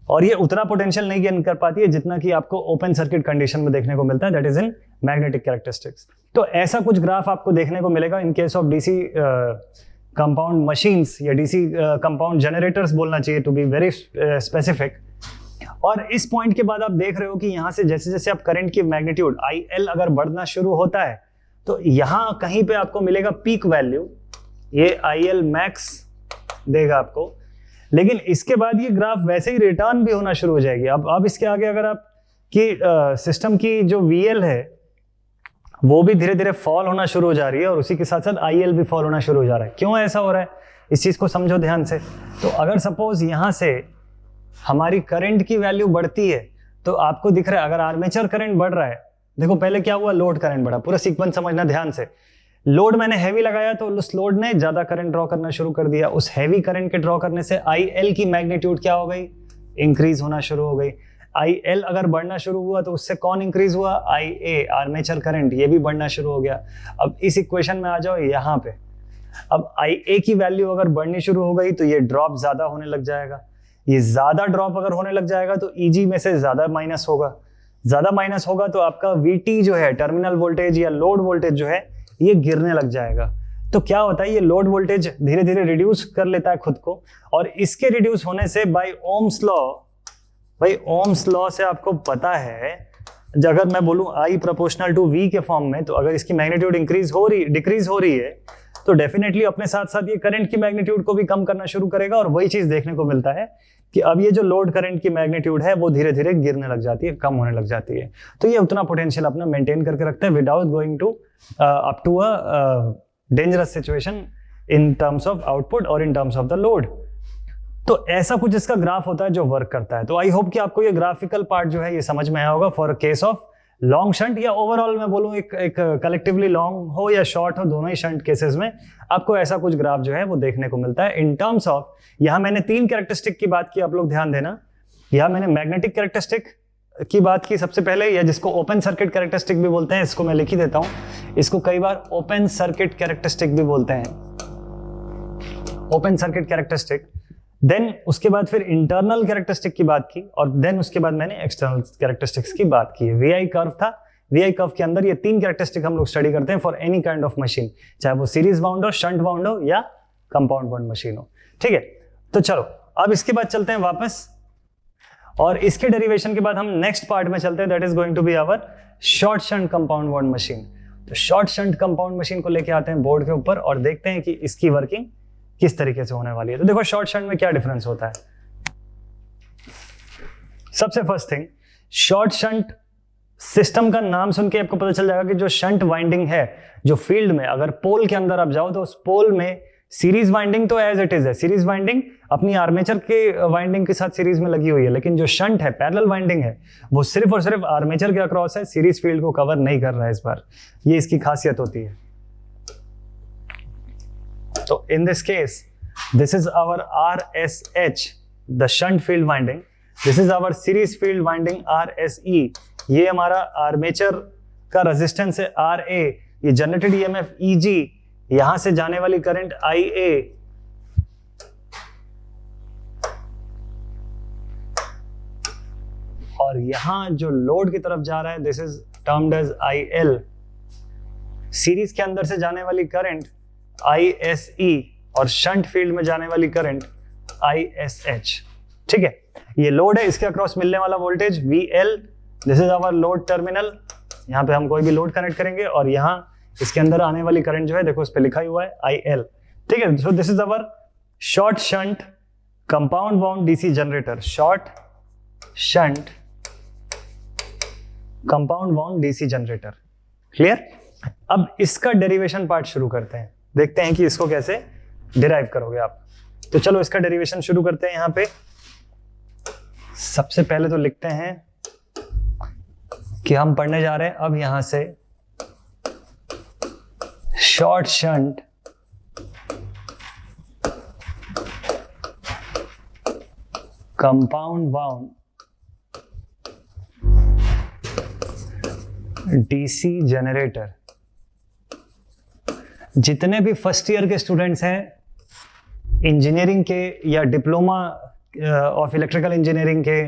और ये उतना पोटेंशियल नहीं गेन कर पाती है जितना कि आपको ओपन सर्किट कंडीशन में देखने को मिलता है, that is in magnetic characteristics. तो ऐसा कुछ ग्राफ आपको देखने को मिलेगा in case of DC compound machines या डीसी कंपाउंड जनरेटर्स बोलना चाहिए टू बी वेरी स्पेसिफिक। और इस पॉइंट के बाद आप देख रहे हो कि यहाँ से जैसे जैसे आप करंट की मैग्नीट्यूड IL अगर बढ़ना शुरू होता है तो यहाँ कहीं पे आपको मिलेगा पीक वैल्यू ये IL मैक्स देगा आपको, लेकिन इसके बाद ये ग्राफ वैसे ही रिटर्न भी होना शुरू हो जाएगी। अब इसके आगे अगर आप कि सिस्टम की जो VL है वो भी धीरे धीरे फॉल होना शुरू हो जा रही है और उसी के साथ साथ IL भी फॉल होना शुरू हो जा रहा है। क्यों ऐसा हो रहा है, इस चीज को समझो ध्यान से। तो अगर सपोज यहां से हमारी करंट की वैल्यू बढ़ती है तो आपको दिख रहा है अगर आर्मेचर करंट बढ़ रहा है, देखो पहले क्या हुआ, लोड करंट बढ़ा, पूरा सीक्वेंस समझना ध्यान से। लोड मैंने हैवी लगाया तो उस लोड ने ज्यादा करंट ड्रॉ करना शुरू कर दिया, उस हैवी करंट के ड्रॉ करने से IL की मैग्नीट्यूड क्या हो गई, इंक्रीज होना शुरू हो गई। IL अगर बढ़ना शुरू हुआ तो उससे कौन इंक्रीज हुआ, IA आर्मेचर करंट, ये भी बढ़ना शुरू हो गया। अब इस इक्वेशन में आ जाओ यहाँ पे, अब IA की वैल्यू अगर बढ़नी शुरू हो गई तो ये ड्रॉप ज्यादा होने लग जाएगा, ये ज्यादा ड्रॉप अगर होने लग जाएगा तो EG में से ज्यादा माइनस होगा, ज्यादा माइनस होगा तो आपका VT जो है टर्मिनल वोल्टेज या लोड वोल्टेज जो है ये गिरने लग जाएगा। तो क्या होता है, ये लोड वोल्टेज धीरे धीरे रिड्यूस कर लेता है खुद को, और इसके रिड्यूस होने से बाय ओम्स लॉ, भाई ओम्स लॉ से आपको पता है अगर मैं बोलूं I प्रोपोर्शनल टू V के फॉर्म में, तो अगर इसकी मैग्नीट्यूड डिक्रीज हो रही है तो डेफिनेटली अपने साथ साथ ये करंट की मैग्नीट्यूड को भी कम करना शुरू करेगा, और वही चीज देखने को मिलता है कि अब ये जो लोड करंट की मैग्नीट्यूड है वो धीरे धीरे गिरने लग जाती है, कम होने लग जाती है। तो ये उतना पोटेंशियल अपना मेंटेन करके रखता है without going to up to a dangerous situation in terms of output और in terms of the load. तो ऐसा कुछ इसका ग्राफ होता है जो वर्क करता है। तो आई होप कि आपको ये ग्राफिकल पार्ट जो है ये समझ में आया होगा for case of long shunt, या ओवरऑल मैं बोलूँ एक कलेक्टिवली लॉन्ग हो या शॉर्ट हो, दोनों ही शंट केसेस में आपको ऐसा कुछ ग्राफ जो है वो देखने को मिलता है। इन टर्म्स ऑफ, यहाँ मैंने 3 कैरेक्टरिस्टिक की बात की, आप लोग ध्यान देना। यहाँ मैंने मैग्नेटिक कैरेक्टरिस्टिक की बात की सबसे पहले, या जिसको ओपन सर्किट कैरेक्टरिस्टिक भी बोलते हैं, इसको मैं लिख ही देता हूँ, इसको कई बार ओपन सर्किट कैरेक्टरिस्टिक भी बोलते हैं, ओपन सर्किट कैरेक्टरिस्टिक। देन उसके बाद फिर इंटरनल कैरेक्टरिस्टिक की बात की, और देन उसके बाद मैंने एक्सटर्नल कैरेक्टरिस्टिक्स की बात की। VI कर्व था, VI कर्व के अंदर ये 3 कैरेक्टरिस्टिक हम लोग स्टडी करते हैं for any kind of machine, चाहे वो सीरीज वाउंड हो, शंट वाउंड हो या कंपाउंड वाउंड मशीन हो। ठीक है, तो चलो अब इसके बाद चलते हैं वापस, और इसके डेरिवेशन के बाद हम नेक्स्ट पार्ट में चलते हैं, that is going to be our short shunt compound wound machine. तो शॉर्ट शंट कंपाउंड मशीन को लेके आते हैं बोर्ड के ऊपर और देखते हैं कि इसकी वर्किंग किस तरीके से होने वाली है। तो देखो शॉर्ट शंट में क्या डिफरेंस होता है। सबसे first thing, short shunt system का नाम सुन के आपको पता चल जाएगा कि जो शंट वाइंडिंग है, जो फील्ड में अगर पोल के अंदर आप जाओ तो उस पोल में सीरीज वाइंडिंग तो एज इट इज है, सीरीज वाइंडिंग अपनी आर्मेचर के वाइंडिंग के साथ सीरीज में लगी हुई है, लेकिन जो शंट है, पैरेलल वाइंडिंग है, वो सिर्फ और सिर्फ आर्मेचर के अक्रॉस है, सीरीज फील्ड को कवर नहीं कर रहा है इस बार। ये इसकी खासियत होती है। So in this case, this is our RSH, the shunt field winding. This is our series field winding RSE. ये हमारा आर्मेचर का रेजिस्टेंस है RA, ये जनरेटेड EMF EG, यहां से जाने वाली करंट IA, और यहां जो लोड की तरफ जा रहा है this is termed as IL। Series के अंदर से जाने वाली करंट ISE और शंट फील्ड में जाने वाली करंट ISH। ठीक है, ये लोड है, इसके अक्रॉस मिलने वाला voltage VL, this is our load terminal, यहाँ पे हम कोई भी लोड कनेक्ट करेंगे, और यहाँ इसके अंदर आने वाली करंट जो है देखो इस पे लिखा हुआ है IL। ठीक है, so this is our short shunt compound wound DC generator, short shunt compound wound DC generator. Clear? अब इसका डेरिवेशन पार्ट शुरू करते हैं, देखते हैं कि इसको कैसे डिराइव करोगे आप। तो चलो इसका डेरिवेशन शुरू करते हैं। यहाँ पे सबसे पहले तो लिखते हैं कि हम पढ़ने जा रहे हैं अब यहां से short shunt compound wound DC generator. जितने भी फर्स्ट ईयर के स्टूडेंट्स हैं इंजीनियरिंग के या डिप्लोमा ऑफ इलेक्ट्रिकल इंजीनियरिंग के,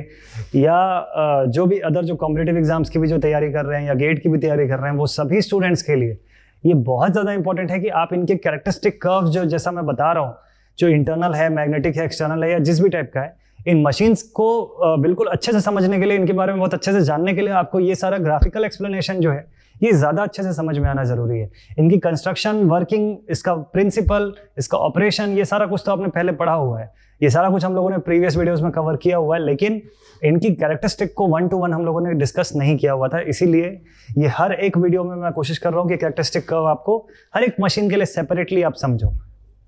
या जो भी अदर जो कॉम्पिटिटिव एग्जाम्स की भी जो तैयारी कर रहे हैं या गेट की भी तैयारी कर रहे हैं, वो सभी स्टूडेंट्स के लिए ये बहुत ज़्यादा इंपॉर्टेंट है कि आप इनके कैरेक्टरिस्टिक कर्व जो जैसा मैं बता रहा हूँ, जो इंटरनल है, मैग्नेटिक है, एक्सटर्नल है, या जिस भी टाइप का है, इन मशीन्स को बिल्कुल अच्छे से समझने के लिए, इनके बारे में बहुत अच्छे से जानने के लिए आपको ये सारा ग्राफिकल एक्सप्लेनेशन जो है ये ज़्यादा अच्छे से समझ में आना ज़रूरी है। इनकी कंस्ट्रक्शन, वर्किंग, इसका प्रिंसिपल, इसका ऑपरेशन, ये सारा कुछ तो आपने पहले पढ़ा हुआ है, ये सारा कुछ हम लोगों ने प्रीवियस वीडियोस में कवर किया हुआ है, लेकिन इनकी कैरेक्टरिस्टिक को 1 to 1 हम लोगों ने डिस्कस नहीं किया हुआ था। इसीलिए ये हर एक वीडियो में मैं कोशिश कर रहा हूँ कि कैरेक्टरिस्टिक को आपको हर एक मशीन के लिए सेपरेटली आप समझो,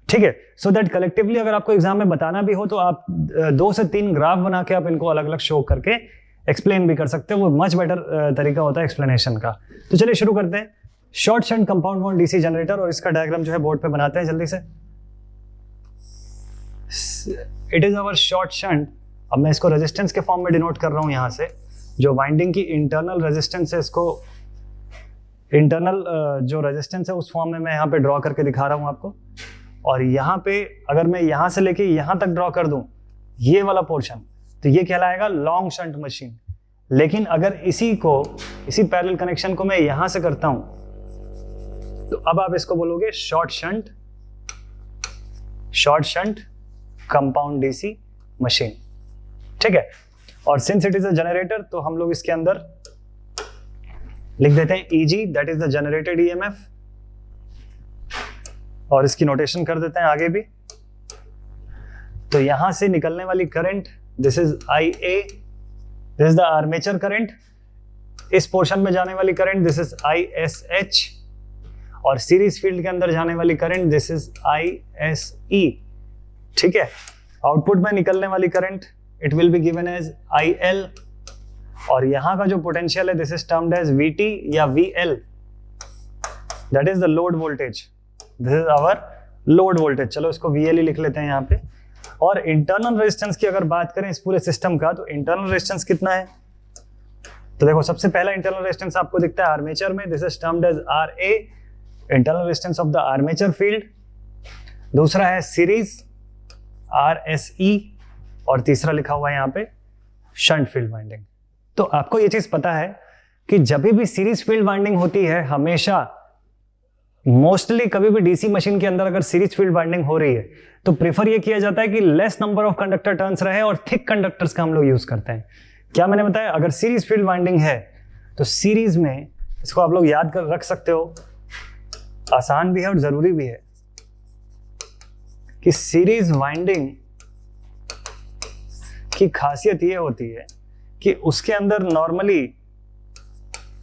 ठीक है, सो दैट कलेक्टिवली अगर आपको एग्जाम में बताना भी हो तो आप 2 से 3 ग्राफ बना के आप इनको अलग अलग शो करके एक्सप्लेन भी कर सकते हो। वो मच बेटर तरीका होता है एक्सप्लेनेशन का। तो चलिए शुरू करते हैं। Short shunt compound volt DC generator, और इसका डायग्राम जो है बोर्ड पे बनाते हैं जल्दी से। It is our short shunt. अब मैं इसको रेजिस्टेंस के फॉर्म में डिनोट कर रहा हूं यहां से। जो वाइंडिंग की इंटरनल रेजिस्टेंस है, इसको इंटरनल जो रेजिस्टेंस है उस फॉर्म में मैं यहाँ पे ड्रॉ करके दिखा रहा हूँ आपको। और यहाँ पे अगर मैं यहाँ से लेके यहाँ तक ड्रॉ कर दूं ये वाला पोर्शन, तो ये कहलाएगा लॉन्ग शंट मशीन। लेकिन अगर इसी पैरेलल कनेक्शन को मैं यहां से करता हूं तो अब आप इसको बोलोगे short shunt compound DC machine, ठीक है। और since it is a generator तो हम लोग इसके अंदर लिख देते हैं easy, that is the generated EMF, और इसकी नोटेशन कर देते हैं आगे भी। तो यहां से निकलने वाली current, this is IA, this is the armature current. इस पोर्शन में जाने वाली करंट, दिस इज ISH, और सीरीज फील्ड के अंदर जाने वाली करंट, दिस इज ISE, ठीक है। आउटपुट में निकलने वाली current, it will be given as IL, और यहां का जो पोटेंशियल है, this is termed as VT या VL, that is the load voltage, this is our load voltage. चलो इसको VL ही लिख लेते हैं यहाँ पे। और इंटरनल रेजिस्टेंस की अगर बात करें इस पूरे सिस्टम का, तो इंटरनल रेजिस्टेंस कितना है? तो देखो सबसे पहला इंटरनल रेजिस्टेंस आपको दिखता है आर्मेचर में, this is termed as RA, internal resistance of the armature field. दूसरा है सीरीज, RSE, और तीसरा लिखा हुआ है यहाँ पे शंट फील्ड वाइंडिंग। तो आपको ये चीज पता है कि जब भी सीरीज फील्ड वाइंडिंग होती है, हमेशा मोस्टली कभी भी डीसी मशीन के अंदर अगर सीरीज फील्ड वाइंडिंग हो रही है तो प्रेफर ये किया जाता है कि less number of conductor turns रहे, और थिक कंडक्टर्स का हम लोग यूज करते हैं। क्या मैंने बताया? अगर सीरीज फील्ड वाइंडिंग है तो सीरीज में, इसको आप लोग याद कर रख सकते हो, आसान भी है और जरूरी भी है कि सीरीज वाइंडिंग की खासियत ये होती है कि उसके अंदर नॉर्मली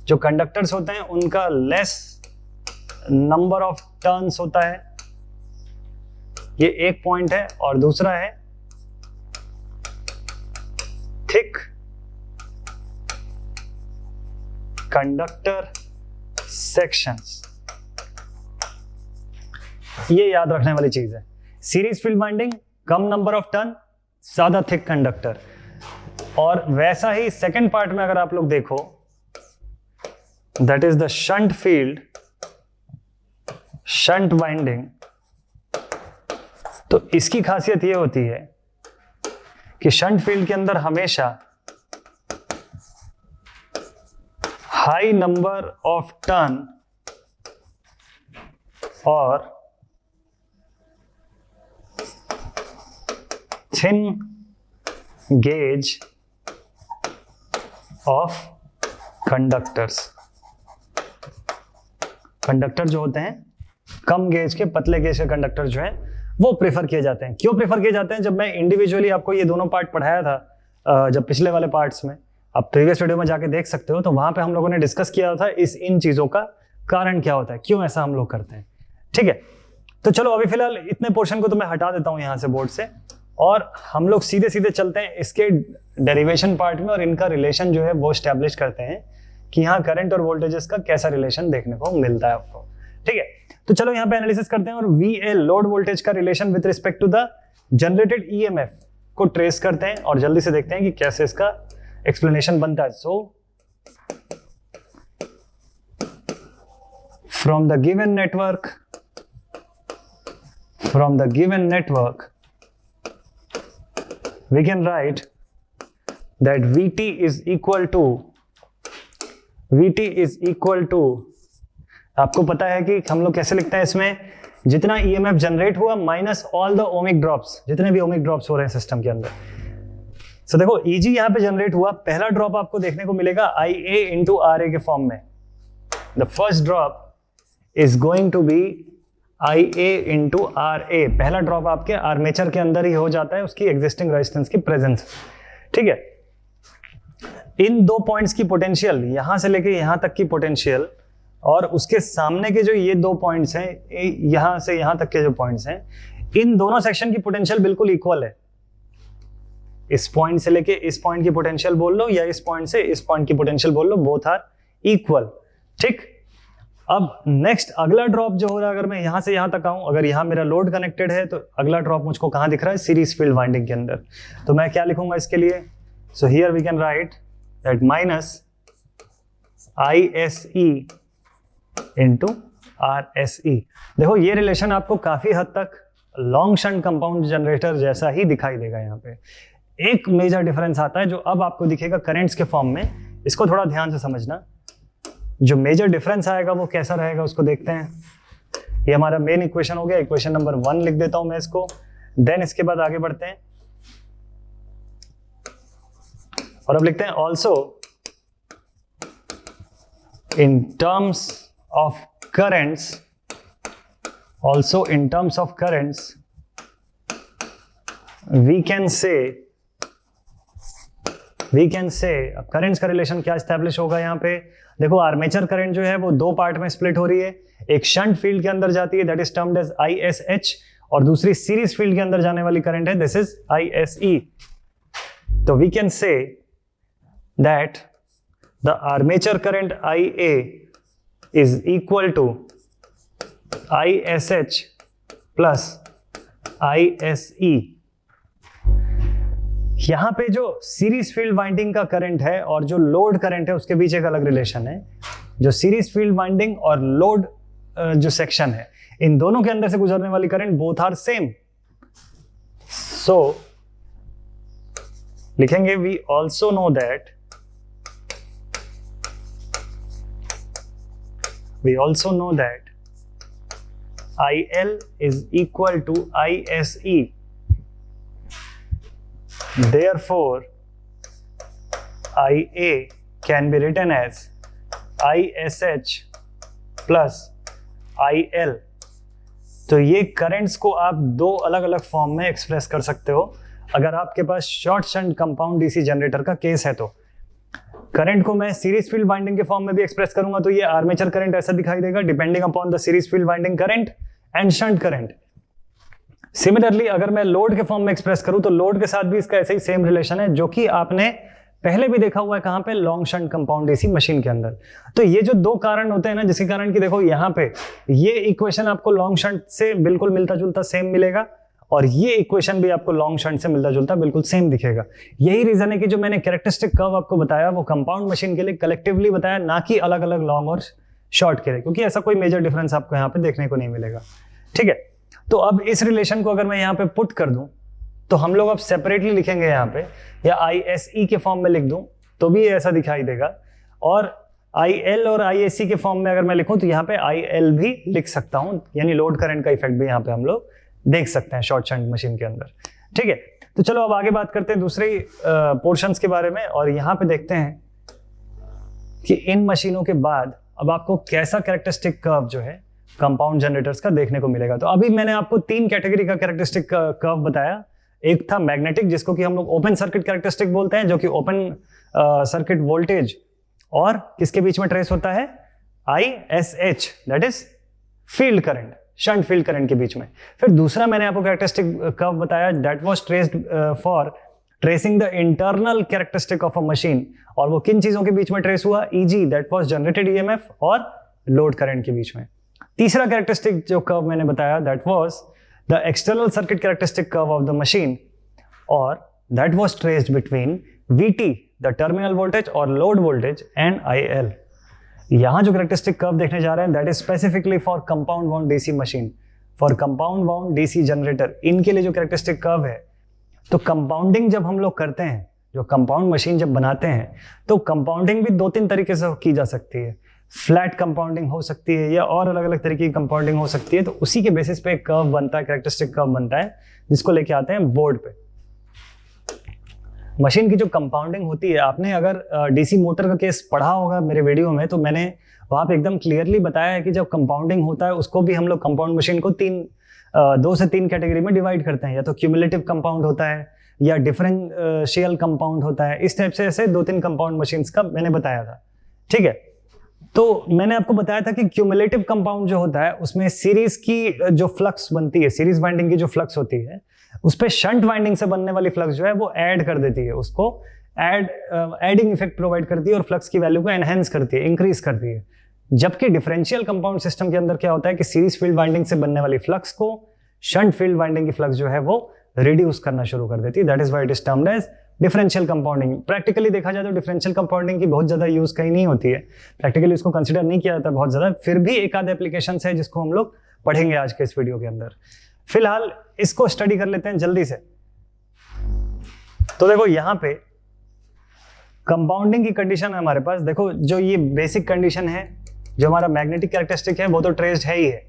जो कंडक्टर्स होते हैं उनका लेस नंबर ऑफ टर्न्स होता है, ये एक पॉइंट है। और दूसरा है थिक कंडक्टर सेक्शंस, ये याद रखने वाली चीज है। Series field winding, come number of turn, ज्यादा थिक कंडक्टर। और वैसा ही सेकंड पार्ट में अगर आप लोग देखो, that is the shunt field, shunt winding, तो इसकी खासियत यह होती है कि शंट फील्ड के अंदर हमेशा हाई नंबर ऑफ टर्न और thin gauge of conductors. Conductor जो होते हैं कम गेज के, पतले गेज के कंडक्टर जो हैं वो प्रेफर किए जाते हैं। क्यों प्रेफर किए जाते हैं? जब मैं इंडिविजुअली आपको ये दोनों पार्ट पढ़ाया था, जब पिछले वाले पार्ट्स में, आप प्रीवियस वीडियो में जाके देख सकते हो, तो वहां पे हम लोगों ने डिस्कस किया था इन चीजों का कारण क्या होता है, क्यों ऐसा हम लोग करते हैं, ठीक है। तो चलो अभी फिलहाल इतने पोर्शन को तो मैं हटा देता हूं यहां से बोर्ड से, और हम लोग सीधे सीधे चलते हैं इसके डेरिवेशन पार्ट में, और इनका रिलेशन जो है वो स्टैब्लिश करते हैं कि यहाँ करंट और वोल्टेजेस का कैसा रिलेशन देखने को मिलता है आपको, ठीक है। तो चलो यहाँ पे एनालिसिस करते हैं और VL लोड वोल्टेज का relation with respect to the generated EMF को ट्रेस करते हैं, और जल्दी से देखते हैं कि कैसे इसका एक्सप्लेनेशन बनता है। So from the given network we can write that VT is equal to, आपको पता है कि हम लोग कैसे लिखते हैं इसमें, जितना EMF जनरेट हुआ minus all the ohmic drops, जितने भी ओमिक ड्रॉप्स हो रहे हैं सिस्टम के अंदर। सो देखो EG यहां पे जनरेट हुआ, पहला ड्रॉप आपको देखने को मिलेगा IA into RA के फॉर्म में, the first drop is going to be IA into RA। पहला ड्रॉप आपके आर्मेचर के अंदर ही हो जाता है उसकी एग्जिस्टिंग रेजिस्टेंस की प्रेजेंस। ठीक है, इन दो पॉइंट्स की पोटेंशियल, यहां से लेके यहां तक की पोटेंशियल और उसके सामने के जो ये दो पॉइंट्स हैं, यहां से यहां तक के जो पॉइंट्स हैं, इन दोनों सेक्शन की पोटेंशियल बिल्कुल इक्वल है। इस पॉइंट से लेके इस पॉइंट की पोटेंशियल बोल लो या इस पॉइंट से इस पॉइंट की पोटेंशियल बोल लो, बोथ आर इक्वल। ठीक, अब नेक्स्ट अगला ड्रॉप जो हो रहा है, अगर मैं यहां से यहां तक आऊं, अगर यहां मेरा लोड कनेक्टेड है तो अगला ड्रॉप मुझको कहां दिख रहा है? सीरीज फील्ड वाइंडिंग के अंदर। तो मैं क्या लिखूंगा इसके लिए? So here we can write that minus ISE into RSE। देखो ये रिलेशन आपको काफी हद तक लॉन्ग शंट कंपाउंड जनरेटर जैसा ही दिखाई देगा। यहाँ पे एक मेजर डिफरेंस आता है जो अब आपको दिखेगा करंट्स के फॉर्म में, इसको थोड़ा ध्यान से समझना। जो मेजर डिफरेंस आएगा वो कैसा रहेगा उसको देखते हैं। ये हमारा मेन इक्वेशन हो गया, इक्वेशन नंबर 1 लिख देता हूं मैं इसको। देन इसके बाद आगे बढ़ते हैं और अब लिखते हैं also in terms of currents, also in terms of currents we can say अब करंट्स का रिलेशन क्या एस्टैब्लिश होगा यहाँ पे? देखो आर्मेचर करंट जो है वो दो पार्ट में स्प्लिट हो रही है। एक शंट फील्ड के अंदर जाती है, that is termed as ISH, और दूसरी सीरीज फील्ड के अंदर जाने वाली करंट है, दिस इज ISE। तो we can say that the armature current IA is equal to ISH plus ISE। यहां पे जो सीरीज फील्ड वाइंडिंग का करंट है और जो लोड करंट है उसके बीच एक अलग रिलेशन है। जो सीरीज फील्ड वाइंडिंग और लोड जो सेक्शन है, इन दोनों के अंदर से गुजरने वाली करंट बोथ आर सेम। सो लिखेंगे we also know that IL is equal to ISE. Therefore, IA can be written as ISH plus IL। तो ये करंट्स को आप दो अलग अलग फॉर्म में एक्सप्रेस कर सकते हो अगर आपके पास short shunt compound DC generator का केस है। तो करंट को मैं सीरीज फील्ड वाइंडिंग के फॉर्म में भी एक्सप्रेस करूंगा तो ये आर्मेचर करंट ऐसा दिखाई देगा, depending upon the series field winding current and shunt current. Similarly अगर मैं लोड के फॉर्म में एक्सप्रेस करूं तो लोड के साथ भी इसका ऐसे ही सेम रिलेशन है, जो कि आपने पहले भी देखा हुआ है कहां पे? Long shunt compound DC machine के अंदर। तो ये जो दो कारण होते हैं ना, जिसके कारण कि देखो यहाँ पे ये इक्वेशन आपको लॉन्ग शंट से बिल्कुल मिलता जुलता सेम मिलेगा और ये इक्वेशन भी आपको लॉन्ग शंट से मिलता जुलता बिल्कुल सेम दिखेगा। यही रीजन है कि जो मैंने कैरेक्टरिस्टिक कर्व आपको बताया वो कंपाउंड मशीन के लिए कलेक्टिवली बताया, ना कि अलग अलग लॉन्ग और शॉर्ट के लिए, क्योंकि ऐसा कोई मेजर डिफरेंस आपको यहाँ पे देखने को नहीं मिलेगा। ठीक है, तो अब इस रिलेशन को अगर मैं यहाँ पे पुट कर दूं तो हम लोग अब सेपरेटली लिखेंगे यहाँ पे, या ISE के फॉर्म में लिख दूं तो भी ऐसा दिखाई देगा, और IL और ISE के फॉर्म में अगर मैं लिखूं तो यहाँ पे IL भी लिख सकता हूं, यानी लोड करंट का इफेक्ट भी यहाँ पे हम लोग देख सकते हैं शॉर्ट शंट मशीन के अंदर। ठीक है, तो चलो अब आगे बात करते हैं दूसरे पोर्शंस के बारे में, और यहाँ पे देखते हैं कि इन मशीनों के बाद अब आपको कैसा कैरेक्टरिस्टिक कर्व जो है कंपाउंड जनरेटर्स का देखने को मिलेगा। तो अभी मैंने आपको 3 कैटेगरी का कैरेक्टरिस्टिक कर्व बताया। एक था मैग्नेटिक, जिसको कि हम लोग ओपन सर्किट कैरेक्टरिस्टिक बोलते हैं, जो कि ओपन सर्किट वोल्टेज और किसके बीच में ट्रेस होता है? ISH, that is field current, shunt field current के बीच में। फिर दूसरा मैंने आपको कैरेक्टरिस्टिक कर्व बताया, that was traced for tracing the internal characteristic of a machine, और वो किन चीजों के बीच में ट्रेस हुआ? EG, that was generated EMF, और लोड करंट के बीच में। तीसरा कैरेक्टरिस्टिक जो कर्व मैंने बताया, that was the external circuit characteristic curve of the machine, और that was traced between VT, the terminal voltage और लोड वोल्टेज, एंड IL। यहां जो कैरेक्टरिस्टिक कर्व देखने जा रहे हैं, that is specifically for compound wound DC machine, for compound wound DC generator, इनके लिए जो कैरेक्टरिस्टिक कर्व है। तो कंपाउंडिंग जब हम लोग करते हैं, जो कंपाउंड मशीन जब बनाते हैं, तो कंपाउंडिंग भी 2-3 तरीके से की जा सकती है। फ्लैट कंपाउंडिंग हो सकती है, या और अलग अलग तरीके की कंपाउंडिंग हो सकती है। तो उसी के बेसिस पे एक कर्व बनता है, कैरेक्टरिस्टिक कर्व बनता है, जिसको लेके आते हैं बोर्ड पे। मशीन की जो कंपाउंडिंग होती है, आपने अगर डीसी मोटर का केस पढ़ा होगा मेरे वीडियो में, तो मैंने वहाँ पे एकदम क्लियरली बताया है कि जब कंपाउंडिंग होता है उसको भी हम लोग कंपाउंड मशीन को दो से तीन कैटेगरी में डिवाइड करते हैं। या तो क्यूमुलेटिव कंपाउंड होता है या डिफरेंशियल कंपाउंड होता है। इस टाइप से ऐसे 2-3 कंपाउंड मशीन्स का मैंने बताया था, ठीक है। तो मैंने आपको बताया था कि क्यूमुलेटिव कंपाउंड जो होता है उसमें सीरीज की जो फ्लक्स बनती है, सीरीज वाइंडिंग की जो फ्लक्स होती है, उस पे शंट वाइंडिंग से बनने वाली फ्लक्स जो है वो ऐड कर देती है, उसको एडिंग इफेक्ट प्रोवाइड करती है और फ्लक्स की वैल्यू को एनहेंस करती है, इंक्रीज करती है। जबकि डिफरेंशियल कंपाउंड सिस्टम के अंदर क्या होता है कि सीरीज फील्ड वाइंडिंग से बनने वाली फ्लक्स को शंट फील्ड वाइंडिंग की फ्लक्स जो है वो रिड्यूस करना शुरू कर देती है। That is why it is termed as differential compounding. Practically देखा जाए तो डिफरेंशियल कंपाउंडिंग की बहुत ज्यादा यूज कहीं नहीं होती है, प्रैक्टिकली इसको कंसिडर नहीं किया जाता बहुत ज्यादा। फिर भी एक आध एप्लीकेशन है जिसको हम लोग पढ़ेंगे आज के इस वीडियो के अंदर। फिलहाल इसको स्टडी कर लेते हैं जल्दी से। तो देखो यहाँ पे कंपाउंडिंग की कंडीशन है हमारे पास। देखो जो ये बेसिक कंडीशन है, जो हमारा मैग्नेटिक कैरेक्टरिस्टिक है, वो तो ट्रेस्ड है ही है,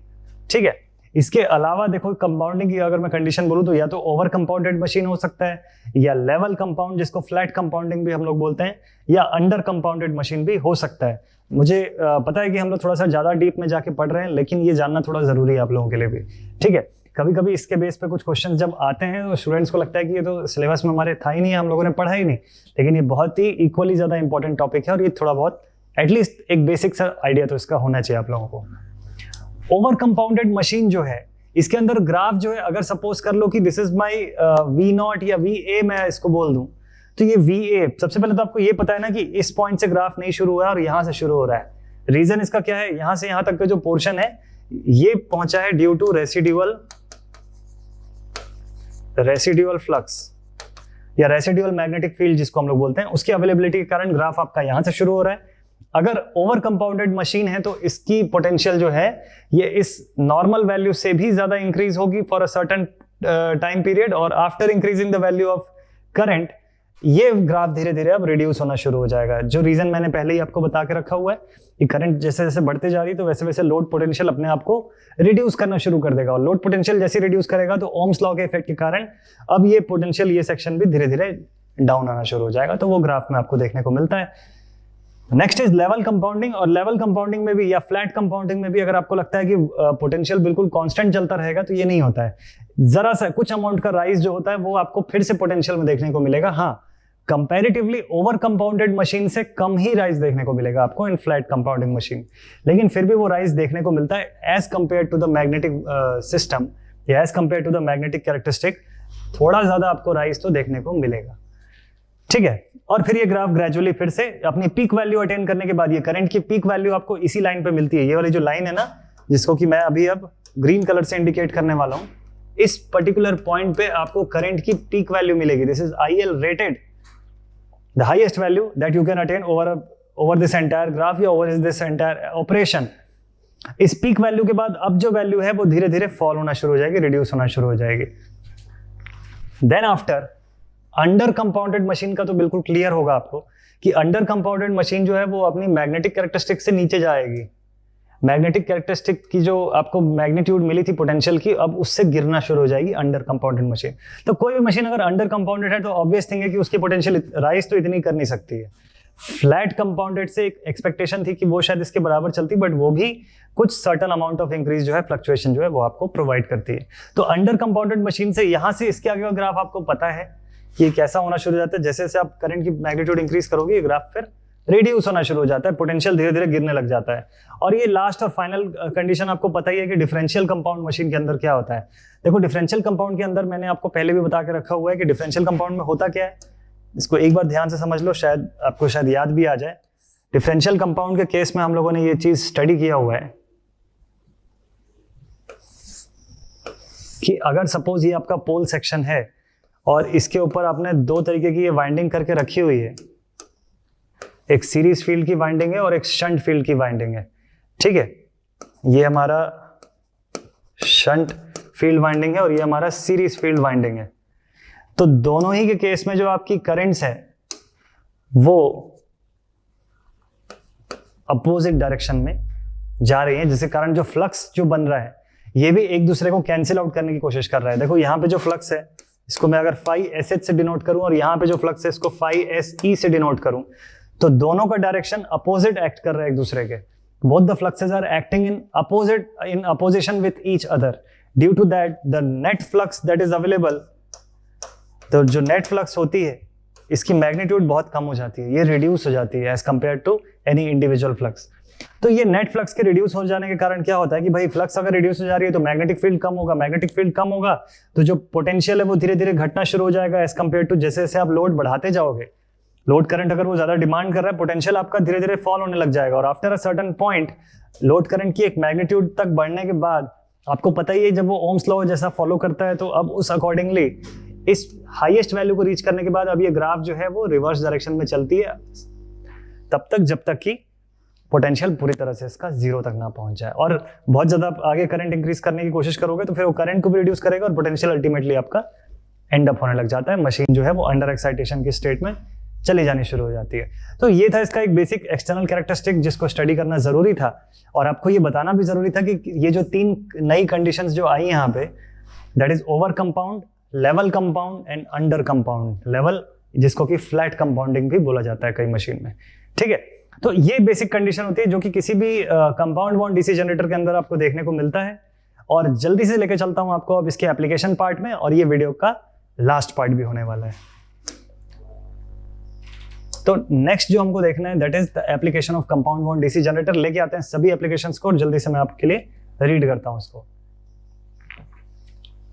ठीक है। इसके अलावा देखो कंपाउंडिंग की अगर मैं कंडीशन बोलूं तो या तो ओवर कंपाउंडेड मशीन हो सकता है, या लेवल कंपाउंड जिसको फ्लैट कंपाउंडिंग भी हम लोग बोलते हैं, या अंडर कंपाउंडेड मशीन भी हो सकता है। मुझे पता है कि हम लोग थोड़ा सा ज्यादा डीप में जाके पढ़ रहे हैं, लेकिन ये जानना थोड़ा जरूरी है आप लोगों के लिए भी, ठीक है। कभी कभी इसके बेस पे कुछ क्वेश्चन जब आते हैं तो स्टूडेंट्स को लगता है कि ये तो सिलेबस में हमारे था ही नहीं है, हम लोगों ने पढ़ा ही नहीं, लेकिन ये बहुत ही इक्वली ज्यादा इंपॉर्टेंट टॉपिक है और ये थोड़ा बहुत एटलीस्ट एक बेसिक सा आइडिया तो इसका होना चाहिए आप लोगों को। ओवर कंपाउंडेड मशीन जो है, इसके अंदर ग्राफ जो है, अगर सपोज कर लो कि दिस इज माई V0 या VA मैं इसको बोल दूं, तो ये VA, सबसे पहले तो आपको ये पता है ना कि इस पॉइंट से ग्राफ नहीं शुरू हुआ है और यहां से शुरू हो रहा है। रीजन इसका क्या है, यहां से यहां तक का जो पोर्शन है ये पहुंचा है ड्यू टू रेसिड्यूअल फ्लक्स या रेसिड्यूअल मैग्नेटिक फील्ड जिसको हम लोग बोलते हैं, उसकी अवेलेबिलिटी के कारण ग्राफ आपका यहां से शुरू हो रहा है। अगर ओवर कंपाउंडेड मशीन है तो इसकी पोटेंशियल जो है ये इस नॉर्मल वैल्यू से भी ज्यादा इंक्रीज होगी for a certain time period, और after increasing the value of current ये ग्राफ धीरे धीरे अब रिड्यूस होना शुरू हो जाएगा। जो रीजन मैंने पहले ही आपको बता के रखा हुआ है कि करंट जैसे जैसे बढ़ते जा रही है तो वैसे वैसे लोड पोटेंशियल अपने आप को रिड्यूस करना शुरू कर देगा, और लोड पोटेंशियल जैसे रिड्यूस करेगा तो ओम्स लॉ के इफेक्ट के कारण अब ये पोटेंशियल, ये सेक्शन भी धीरे धीरे डाउन आना शुरू हो जाएगा। तो वो ग्राफ में आपको देखने को मिलता है। नेक्स्ट इज लेवल कंपाउंडिंग, और लेवल कंपाउंडिंग में भी या फ्लैट कंपाउंडिंग में भी अगर आपको लगता है कि पोटेंशियल बिल्कुल कांस्टेंट चलता रहेगा तो ये नहीं होता है। जरा सा कुछ अमाउंट का राइज जो होता है वो आपको फिर से पोटेंशियल में देखने को मिलेगा। हाँ, कंपैरेटिवली ओवर कंपाउंडेड मशीन से कम ही राइज देखने को मिलेगा आपको इन फ्लैट कंपाउंडिंग मशीन, लेकिन फिर भी वो राइज देखने को मिलता है as compare to the magnetic system या as compare to the magnetic characteristic, थोड़ा ज्यादा आपको राइज तो देखने को मिलेगा, ठीक है। और फिर ये ग्राफ ग्रेजुअली फिर से अपनी पीक वैल्यू अटेन करने के बाद, ये करंट की पीक वैल्यू आपको इसी लाइन पे मिलती है। ये वाली जो लाइन है ना, जिसको कि मैं अभी अब ग्रीन कलर से इंडिकेट करने वाला हूं, इस पर्टिकुलर पॉइंट पे आपको करंट की पीक वैल्यू मिलेगी। This is IL rated, the highest value that you can attain over this entire graph या ओवर दिस एंटायर ऑपरेशन। इस पीक वैल्यू के बाद अब जो वैल्यू है वो धीरे धीरे फॉल होना शुरू हो जाएगी, रिड्यूस होना शुरू हो जाएगी। Then after under compounded machine का तो बिल्कुल क्लियर होगा आपको कि अंडर कंपाउंडेड मशीन जो है वो अपनी मैग्नेटिक कैरेक्टरिस्टिक से नीचे जाएगी। मैग्नेटिक कैरेक्टरिस्टिक की जो आपको मैग्नीट्यूड मिली थी पोटेंशियल की, अब उससे गिरना शुरू हो जाएगी अंडर कंपाउंडेड मशीन। तो कोई भी मशीन अगर अंडर कंपाउंडेड है तो ऑब्वियस थिंग है कि उसकी पोटेंशियल राइज तो इतनी कर नहीं सकती है। फ्लैट कंपाउंडेड से एक एक्सपेक्टेशन थी कि वो शायद इसके बराबर चलती, बट वो भी कुछ सर्टन अमाउंट ऑफ इंक्रीज जो है, फ्लक्चुएशन जो है वो आपको प्रोवाइड करती है। तो अंडर कंपाउंडेड मशीन से यहां से इसके आगे का ग्राफ आपको पता है कि कैसा होना शुरू हो जाता है। जैसे जैसे आप करंट की मैग्नीट्यूड इंक्रीज करोगे, ग्राफ फिर रिड्यूस होना शुरू हो जाता है, पोटेंशियल धीरे धीरे गिरने लग जाता है। और ये लास्ट और फाइनल कंडीशन आपको पता ही है कि डिफरेंशियल कंपाउंड मशीन के अंदर क्या होता है। देखो डिफरेंशियल कंपाउंड के अंदर मैंने आपको पहले भी बता के रखा हुआ है कि डिफरेंशियल कंपाउंड में होता क्या है। इसको एक बार ध्यान से समझ लो, शायद आपको शायद याद भी आ जाए। डिफरेंशियल कंपाउंड के केस में हम लोगों ने ये चीज स्टडी किया हुआ है कि अगर सपोज ये आपका पोल सेक्शन है और इसके ऊपर आपने दो तरीके की ये वाइंडिंग करके रखी हुई है, एक सीरीज फील्ड की वाइंडिंग है और एक शंट फील्ड की वाइंडिंग है, ठीक है। ये हमारा शंट फील्ड वाइंडिंग है और ये हमारा सीरीज फील्ड वाइंडिंग है। तो दोनों ही के केस में जो आपकी करंट्स है वो अपोजिट डायरेक्शन में जा रही है, जिसके कारण जो फ्लक्स जो बन रहा है ये भी एक दूसरे को कैंसिल आउट करने की कोशिश कर रहा है। देखो यहाँ पे जो फ्लक्स है इसको मैं अगर फाई एस एच से डिनोट करूं और यहाँ पे जो फ्लक्स है इसको फाई एस ई से डिनोट करूं, तो दोनों का डायरेक्शन अपोजिट एक्ट कर रहा है एक दूसरे के. Both the fluxes are acting in opposition with each other. Due to that the net flux that is available, तो जो नेट फ्लक्स होती है इसकी मैग्नीट्यूड बहुत कम हो जाती है, ये रिड्यूस हो जाती है as compare to any individual flux. तो ये नेट फ्लक्स के रिड्यूस हो जाने के कारण क्या होता है कि भाई फ्लक्स अगर रिड्यूस हो जा रही है तो मैग्नेटिक फील्ड कम होगा, मैग्नेटिक फील्ड कम होगा तो जो पोटेंशियल है वो धीरे धीरे घटना शुरू हो जाएगा एज कंपेयर टू जैसे जैसे आप लोड बढ़ाते जाओगे. लोड करंट अगर वो ज्यादा डिमांड कर रहा है, पोटेंशियल आपका धीरे धीरे फॉल होने लग जाएगा और after a certain point load current की एक मैग्नीट्यूड तक बढ़ने के बाद आपको पता ही है जब वो ओम्स लॉ जैसा फॉलो करता है तो अब उस अकॉर्डिंगली इस हाईएस्ट वैल्यू को रीच करने के बाद अब ये ग्राफ जो है वो रिवर्स डायरेक्शन में चलती है तब तक जब तक कि पोटेंशियल पूरी तरह से इसका जीरो तक ना पहुंच जाए. और बहुत ज्यादा आगे करंट इंक्रीज करने की कोशिश करोगे तो फिर वो करंट को भी रिड्यूस करेगा और पोटेंशियल अल्टीमेटली आपका एंड अप होने लग जाता है. मशीन जो है वो अंडर एक्साइटेशन की स्टेट में चली जानी शुरू हो जाती है. तो ये था इसका एक बेसिक एक्सटर्नल कैरेक्टरिस्टिक जिसको स्टडी करना जरूरी था और आपको ये बताना भी जरूरी था कि ये जो 3 नई कंडीशंस जो आई यहाँ पे, that is over compound, level compound and under compound level, जिसको कि फ्लैट कंपाउंडिंग भी बोला जाता है कई मशीन में. ठीक है, तो ये बेसिक कंडीशन होती है जो कि किसी भी कंपाउंड बॉन्ड डीसी जनरेटर के अंदर आपको देखने को मिलता है. और जल्दी से लेकर चलता हूं आपको अब इसके एप्लीकेशन पार्ट में, और ये वीडियो का लास्ट पार्ट भी होने वाला है. तो नेक्स्ट जो हमको देखना है that is the application of compound bond DC generator. लेके आते हैं सभी एप्लीकेशंस को और जल्दी से मैं आपके लिए रीड करता हूं इसको.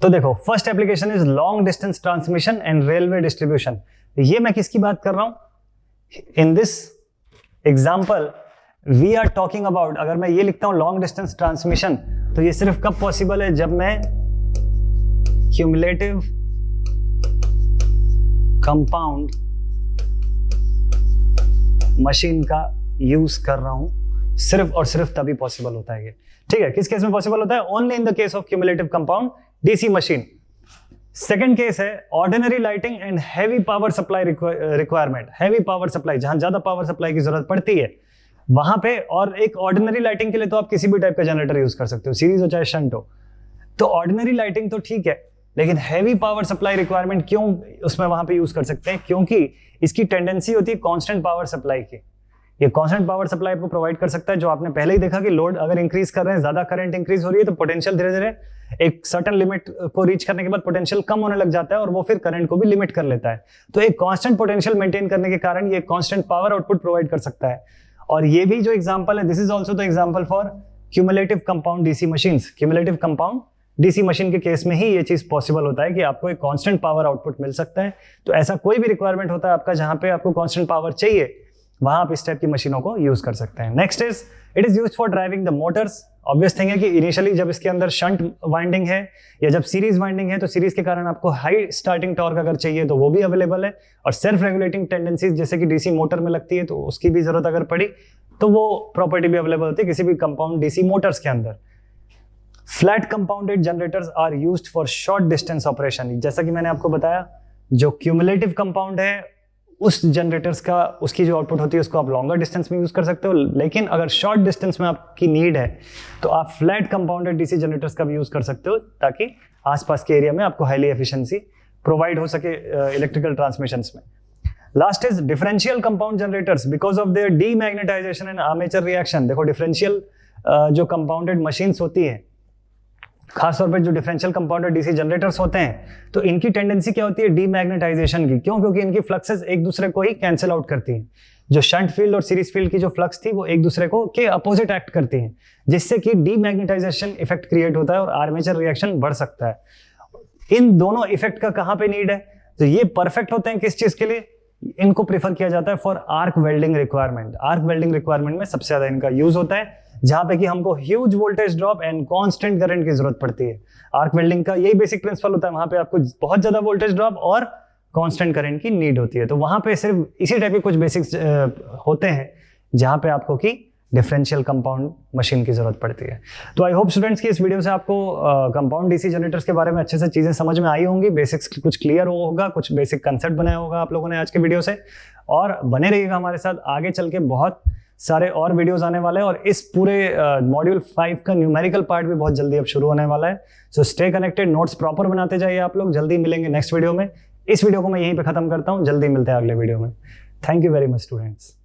तो देखो, first application is long distance transmission and railway distribution. ये मैं किसकी बात कर रहा हूं? In this example we are talking about, अगर मैं ये लिखता हूं लॉन्ग डिस्टेंस ट्रांसमिशन, तो ये सिर्फ कब पॉसिबल है? जब मैं क्यूमुलेटिव कंपाउंड मशीन का यूज कर रहा हूं, सिर्फ और सिर्फ तभी पॉसिबल होता है ये. ठीक है, किस केस में पॉसिबल होता है? Only in the case of cumulative compound DC machine. Second case है ordinary lighting and heavy power supply requirement. Heavy power supply, जहां ज्यादा पावर सप्लाई की जरूरत पड़ती है वहां पे, और एक ऑर्डिनरी लाइटिंग के लिए तो आप किसी भी टाइप का जनरेटर यूज कर सकते हो, सीरीज हो चाहे शंट हो. तो ऑर्डिनरी लाइटिंग तो ठीक है, लेकिन हैवी पावर सप्लाई रिक्वायरमेंट क्यों उसमें वहां पे यूज कर सकते हैं? क्योंकि इसकी टेंडेंसी होती है कांस्टेंट पावर सप्लाई की. ये कांस्टेंट पावर सप्लाई आपको प्रोवाइड कर सकता है, जो आपने पहले ही देखा कि लोड अगर इंक्रीज कर रहे हैं, ज्यादा करंट इंक्रीज हो रही है तो पोटेंशियल धीरे धीरे एक सर्टेन लिमिट को रीच करने के बाद पोटेंशियल कम होने लग जाता है और वो फिर करंट को भी लिमिट कर लेता है. तो एक कांस्टेंट पोटेंशियल मेंटेन करने के कारण ये कांस्टेंट पावर आउटपुट प्रोवाइड कर सकता है. और ये भी जो एग्जांपल है, this is also the example for cumulative compound DC machines. Cumulative compound DC machine के केस में ही ये चीज पॉसिबल होता है कि आपको एक कांस्टेंट पावर आउटपुट मिल सकता है. तो ऐसा कोई भी रिक्वायरमेंट होता है आपका जहां पे आपको कांस्टेंट पावर चाहिए, वहां आप इस टाइप की मशीनों को यूज कर सकते हैं. Next is it is used for driving the Motors. Obvious thing है कि इनिशियली जब इसके अंदर शंट वाइंडिंग है या जब सीरीज वाइंडिंग है, तो सीरीज के कारण आपको हाई स्टार्टिंग टॉर्क अगर चाहिए तो वो भी अवेलेबल है. और सेल्फ रेगुलेटिंग टेंडेंसीज जैसे कि डीसी मोटर में लगती है, तो उसकी भी जरूरत अगर पड़ी तो वो प्रॉपर्टी भी अवेलेबल होती है किसी भी कंपाउंड डीसी मोटर्स के अंदर. Flat compounded generators are used for short distance operation. जैसा कि मैंने आपको बताया, जो क्यूमुलेटिव कंपाउंड है उस जनरेटर्स का, उसकी जो आउटपुट होती है उसको आप लॉन्गर डिस्टेंस में यूज कर सकते हो. लेकिन अगर शॉर्ट डिस्टेंस में आपकी नीड है तो आप फ्लैट कंपाउंडेड डीसी जनरेटर्स का भी यूज कर सकते हो, ताकि आसपास के एरिया में आपको हाईली एफिशिएंसी प्रोवाइड हो सके इलेक्ट्रिकल ट्रांसमिशंस में. Last is differential compound generators because of their demagnetization and armature reaction. देखो, डिफरेंशियल जो कंपाउंडेड मशीन्स होती है, खासतौर पर जो डिफरेंशियल कंपाउंडेड डीसी जनरेटर्स होते हैं, तो इनकी टेंडेंसी क्या होती है? डीमैग्नेटाइजेशन की. क्यों? क्योंकि इनकी फ्लक्सेस एक दूसरे को ही कैंसिल आउट करती हैं. जो शंट फील्ड और सीरीज फील्ड की जो फ्लक्स थी वो एक दूसरे को के अपोजिट एक्ट करती हैं, जिससे कि डीमैग्नेटाइजेशन इफेक्ट क्रिएट होता है और आर्मेचर रिएक्शन बढ़ सकता है. इन दोनों इफेक्ट का कहां पे नीड है? तो ये परफेक्ट होते हैं किस चीज के लिए? इनको प्रेफर किया जाता है for arc welding requirement. Arc welding requirement में सबसे ज्यादा इनका यूज होता है, जहां पे कि हमको huge voltage drop and constant current की जरूरत पड़ती है. आर्क वेल्डिंग का यही बेसिक प्रिंसिपल होता है, वहां पे आपको बहुत ज्यादा वोल्टेज ड्रॉप और कांस्टेंट करंट की नीड होती है. तो वहां पे सिर्फ इसी टाइप के कुछ बेसिक्स होते हैं जहां पे आपको की डिफरेंशियल कंपाउंड मशीन की जरूरत पड़ती है. तो आई होप स्टूडेंट्स की इस वीडियो से आपको कंपाउंड डीसी जनरेटर्स के बारे में अच्छे से चीजें समझ में आई होंगी. बेसिक्स कुछ क्लियर होगा, कुछ बेसिक कंसेप्ट बनाया होगा आप लोगों ने आज के वीडियो से. और बने रहिएगा हमारे साथ, आगे चल के बहुत सारे और वीडियोस आने वाले हैं और इस पूरे मॉड्यूल 5 का न्यूमेरिकल पार्ट भी बहुत जल्दी अब शुरू होने वाला है। So stay connected, notes proper बनाते जाइए आप लोग। जल्दी मिलेंगे नेक्स्ट वीडियो में। इस वीडियो को मैं यहीं पे खत्म करता हूँ, जल्दी मिलते हैं अगले वीडियो में। Thank you very much students.